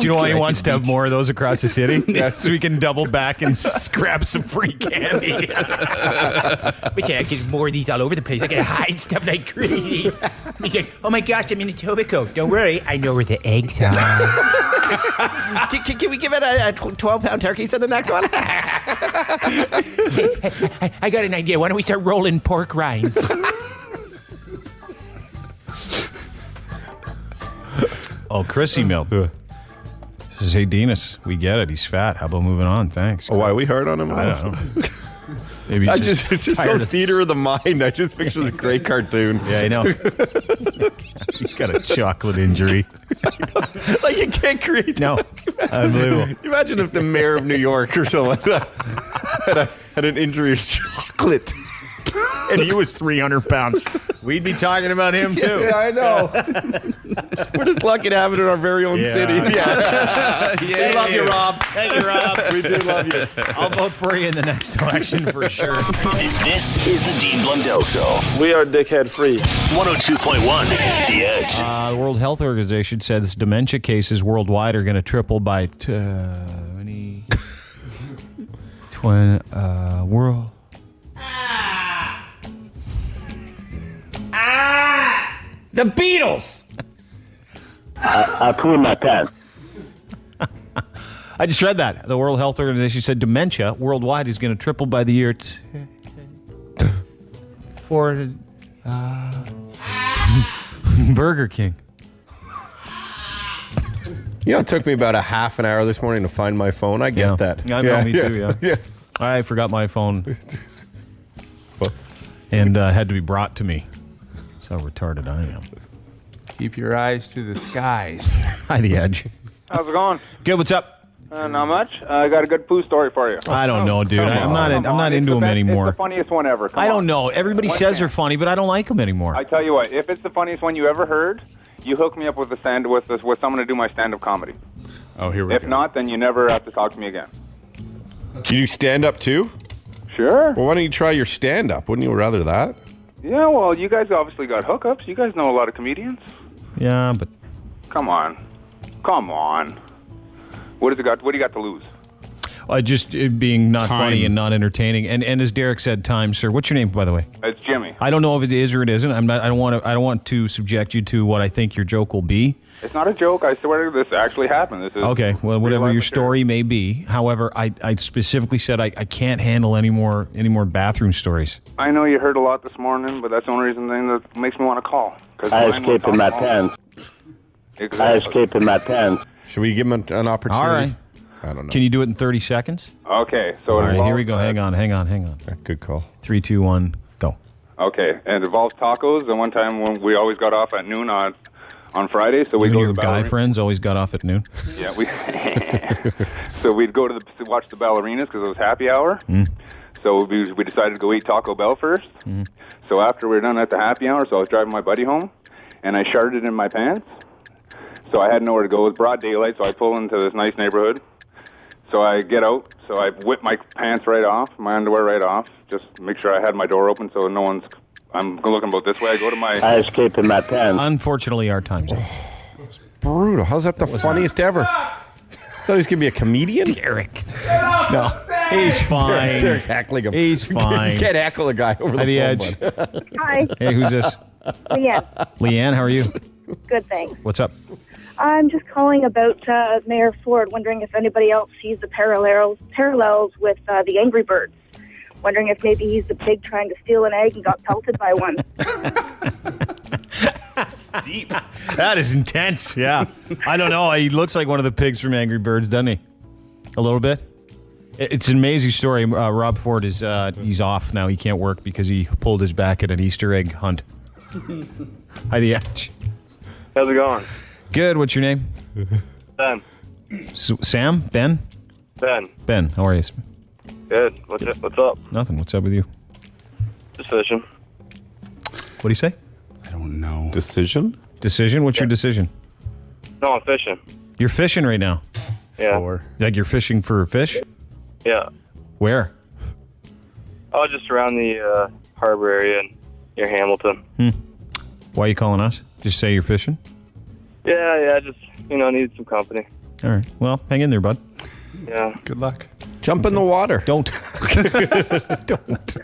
you know why he wants to have more of those across the city? So we can double back and grab some free candy. But yeah, I get more of these all over the place. I can hide stuff like crazy. He's like, oh my gosh, I'm in a Etobicoke. Don't worry, I know where the eggs are. Can we give it a 12-pound turkey to the next one? I got an idea. Why don't we start rolling pork rinds? Oh, Chris emailed. Says, hey, Dinas, we get it. He's fat. How about moving on? Thanks. Oh, why are we hard on him? I don't know. Maybe it's just so theater of the mind. I just picture this great cartoon. Yeah, I know. He's got a chocolate injury. Like you can't create. No, unbelievable. Imagine if the mayor of New York or something like that had an injury of chocolate. And he was 300 pounds. We'd be talking about him, too. Yeah, I know. We're just lucky to have it in our very own city. Yeah. We love you, Rob. Thank you, Rob. We do love you. I'll vote for you in the next election for sure. This is the Dean Blundell Show. We are dickhead free. 102.1 The Edge. The World Health Organization says dementia cases worldwide are going to triple by 20... world... The Beatles! I cleaned my pants. I just read that. The World Health Organization said dementia worldwide is going to triple by the year for Burger King. You know, it took me about a half an hour this morning to find my phone. I get that. I know, me too, yeah. I forgot my phone. And had to be brought to me. That's how retarded I am. Keep your eyes to the skies. Hi, The Edge. How's it going? Good, what's up? Not much. I got a good poo story for you. I don't know, dude. I'm not into them anymore. It's the funniest one ever. I don't know. Everybody says they're funny, but I don't like them anymore. I tell you what, if it's the funniest one you ever heard, you hook me up with someone to do my stand-up comedy. Oh, here we go. If not, then you never have to talk to me again. Do you do stand-up too? Sure. Well, why don't you try your stand-up? Wouldn't you rather that? Yeah, well, you guys obviously got hookups. You guys know a lot of comedians. Yeah, but... Come on. What do you got to lose? Just it being not Time. funny and not entertaining. And as Derek said, time, sir. What's your name, by the way? It's Jimmy. I don't know if it is or it isn't. I don't want to subject you to what I think your joke will be. It's not a joke. I swear this actually happened. This is Okay, well, whatever your story may be. However, I specifically said I can't handle any more bathroom stories. I know you heard a lot this morning, but that's the only reason that makes me want to call. I escaped in my pants. Exactly. I escaped in my pants. Should we give him an opportunity? All right. I don't know. Can you do it in 30 seconds? Okay, so All it right, here involves, we go. Hang on. Good call. 3, 2, 1, go. Okay, and it involves tacos. And one time when we always got off at noon on Friday, so we You go and your to the guy ballerina. friends always got off at noon. Yeah, so we'd go to watch the ballerinas because it was happy hour. So we decided to go eat Taco Bell first. So after we were done at the happy hour, so I was driving my buddy home, and I sharted in my pants. So I had nowhere to go. It was broad daylight, so I pull into this nice neighborhood. So I get out, so I whip my pants right off, my underwear right off, just make sure I had my door open so no one's... I'm looking about this way. I go to my... I escaped in my pants. Unfortunately, our time's up. Brutal. How's that the funniest ever? I thought he was going to be a comedian. Derek. No, he's fine. Derek's heckling him. He's fine. You can't heckle a guy over By the phone, edge. bud. Hi. Hey, who's this? Leanne. Leanne, how are you? Good, thanks. What's up? I'm just calling about Mayor Ford, wondering if anybody else sees the parallels with the Angry Birds. Wondering if maybe he's the pig trying to steal an egg and got pelted by one. That's deep. That is intense, yeah. I don't know. He looks like one of the pigs from Angry Birds, doesn't he? A little bit. It's an amazing story. Rob Ford is he's off now. He can't work because he pulled his back at an Easter egg hunt. Hi, the Edge. How's it going? Good. What's your name? Ben. Sam? Ben? Ben. How are you? Good. What's up? Nothing. What's up with you? Just fishing. What do you say? I don't know. Decision? Decision? What's your decision? No, I'm fishing. You're fishing right now? Yeah. Like you're fishing for fish? Yeah. Where? Oh, just around the harbor area near Hamilton. Why are you calling us? Just say you're fishing? Yeah, just, needed some company. All right. Well, hang in there, bud. Yeah. Good luck. Jump in the water. Don't. Don't.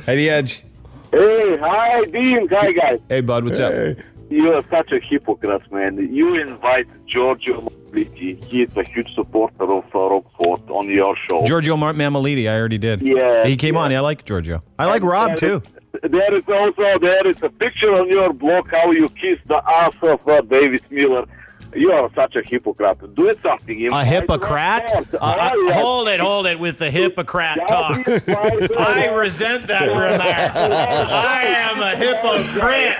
Hey, the Edge. Hey, hi, Dean. Hi, guys. Hey, bud. What's up? You are such a hypocrite, man. You invite Giorgio Mammaliti. He is a huge supporter of Rockford on your show. Giorgio Mammaliti. I already did. Yeah. He came on. Yeah, I like Giorgio. I like Rob, too. There is a picture on your blog how you kissed the ass of David Miller. You are such a hypocrite. Do something. A hypocrite? Hold it with the hypocrite talk. I resent that remark. I am a hypocrite.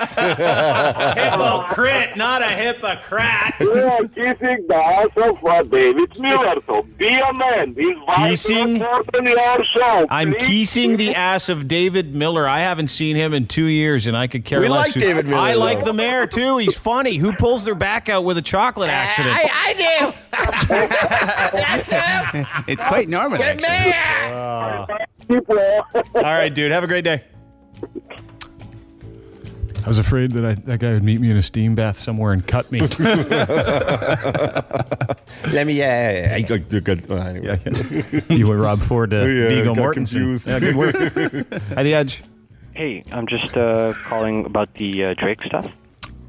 Hypocrite, not a hypocrite. You are kissing the ass of David Miller. So be a man. Kissing? On your show. I'm kissing the ass of David Miller. I haven't seen him in 2 years, and I could care We less. like David Miller, I like though. the mayor, too. He's funny. Who pulls their back out with a chocolate accident? I do. That's him. It's quite normal, Good actually. man. All right, dude. Have a great day. I was afraid that that guy would meet me in a steam bath somewhere and cut me. Let me, I go good. Anyway. You were Rob Ford, Vigo got Mortensen. confused. Yeah, good work. Hi, the Edge. Hey, I'm just calling about the Drake stuff.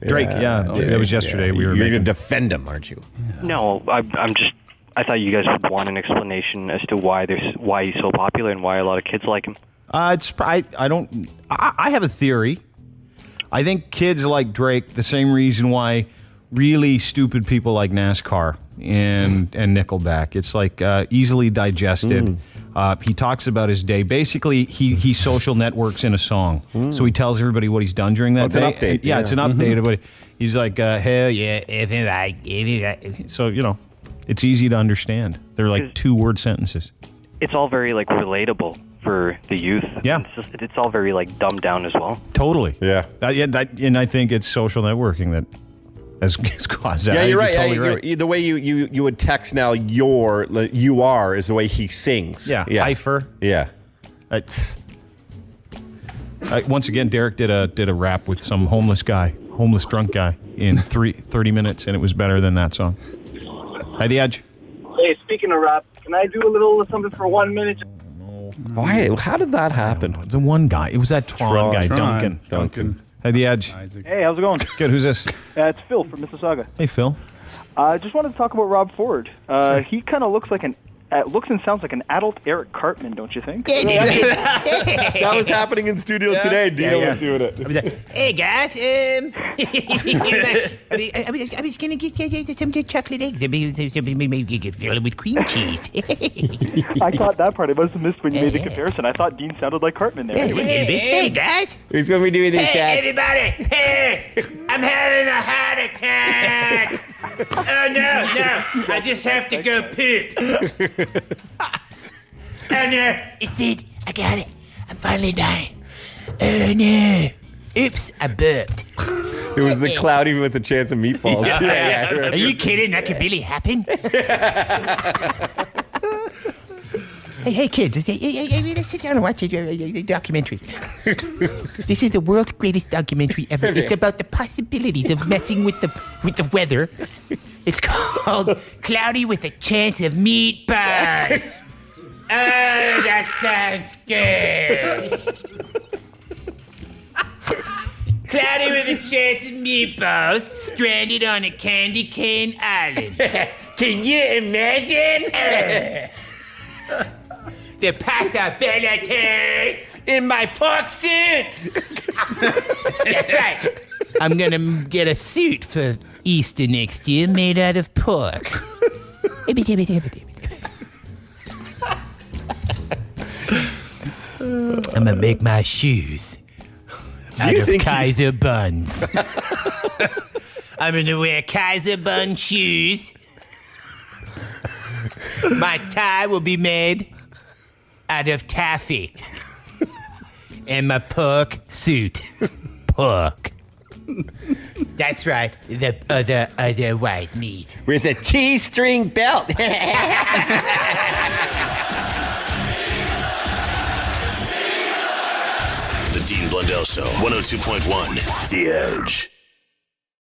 Drake, that was yesterday. Yeah. We were You're making... going to defend him, aren't you? No, I'm just. I thought you guys would want an explanation as to why he's so popular and why a lot of kids like him. I have a theory. I think kids like Drake the same reason why really stupid people like NASCAR and Nickelback. It's like easily digested. He talks about his day. Basically, he social networks in a song. So he tells everybody what he's done during that it's day. an update. Yeah, it's an update of what he's like, hell yeah. So, it's easy to understand. They're like 2-word sentences. It's all very relatable for the youth. Yeah. It's all very dumbed down as well. Totally. Yeah. And I think it's social networking that has caused that. Yeah, you're right. Totally right. The way you would text now, you are is the way he sings. Yeah. Heifer. Yeah. Once again, Derek did a rap with some homeless drunk guy in 30 minutes, and it was better than that song. Hi, the Edge. Hey, speaking of rap, Can I do a little something for 1 minute? Why? How did that happen? The one guy. It was that Tron guy, Tron. Duncan. Hey, The Edge. Hey, how's it going? Good. Who's this? It's Phil from Mississauga. Hey, Phil. I just wanted to talk about Rob Ford. He kind of looks and sounds like an adult Eric Cartman, don't you think? That was happening in studio today. Dino was doing it. Hey guys, I was gonna get some chocolate eggs. Maybe you could fill them with cream cheese. I caught that part. I must have missed when you made the comparison. I thought Dean sounded like Cartman there. Hey guys. Here's what we do with this. Hey everybody. Hey, I'm having a heart attack. Oh no, I just have to go poop. Oh no, it's it. I got it. I'm finally dying. Oh no. Oops, I burped. It was the cloudy with a chance of meatballs. Are you kidding? That could really happen? Hey kids, let's sit down and watch a documentary. This is the world's greatest documentary ever. It's about the possibilities of messing with the weather. It's called Cloudy with a Chance of Meatballs. Oh, that sounds good. Cloudy with a Chance of Meatballs, stranded on a candy cane island. Can you imagine? The possibilities in my pork suit. That's right. I'm gonna get a suit for Easter next year made out of pork. I'm gonna make my shoes out of Kaiser buns. I'm gonna wear Kaiser bun shoes. My tie will be made out of taffy. And my pork suit. Pork. That's right. The other white meat. With a T-string belt. The Dean Blundell Show, 102.1, The Edge.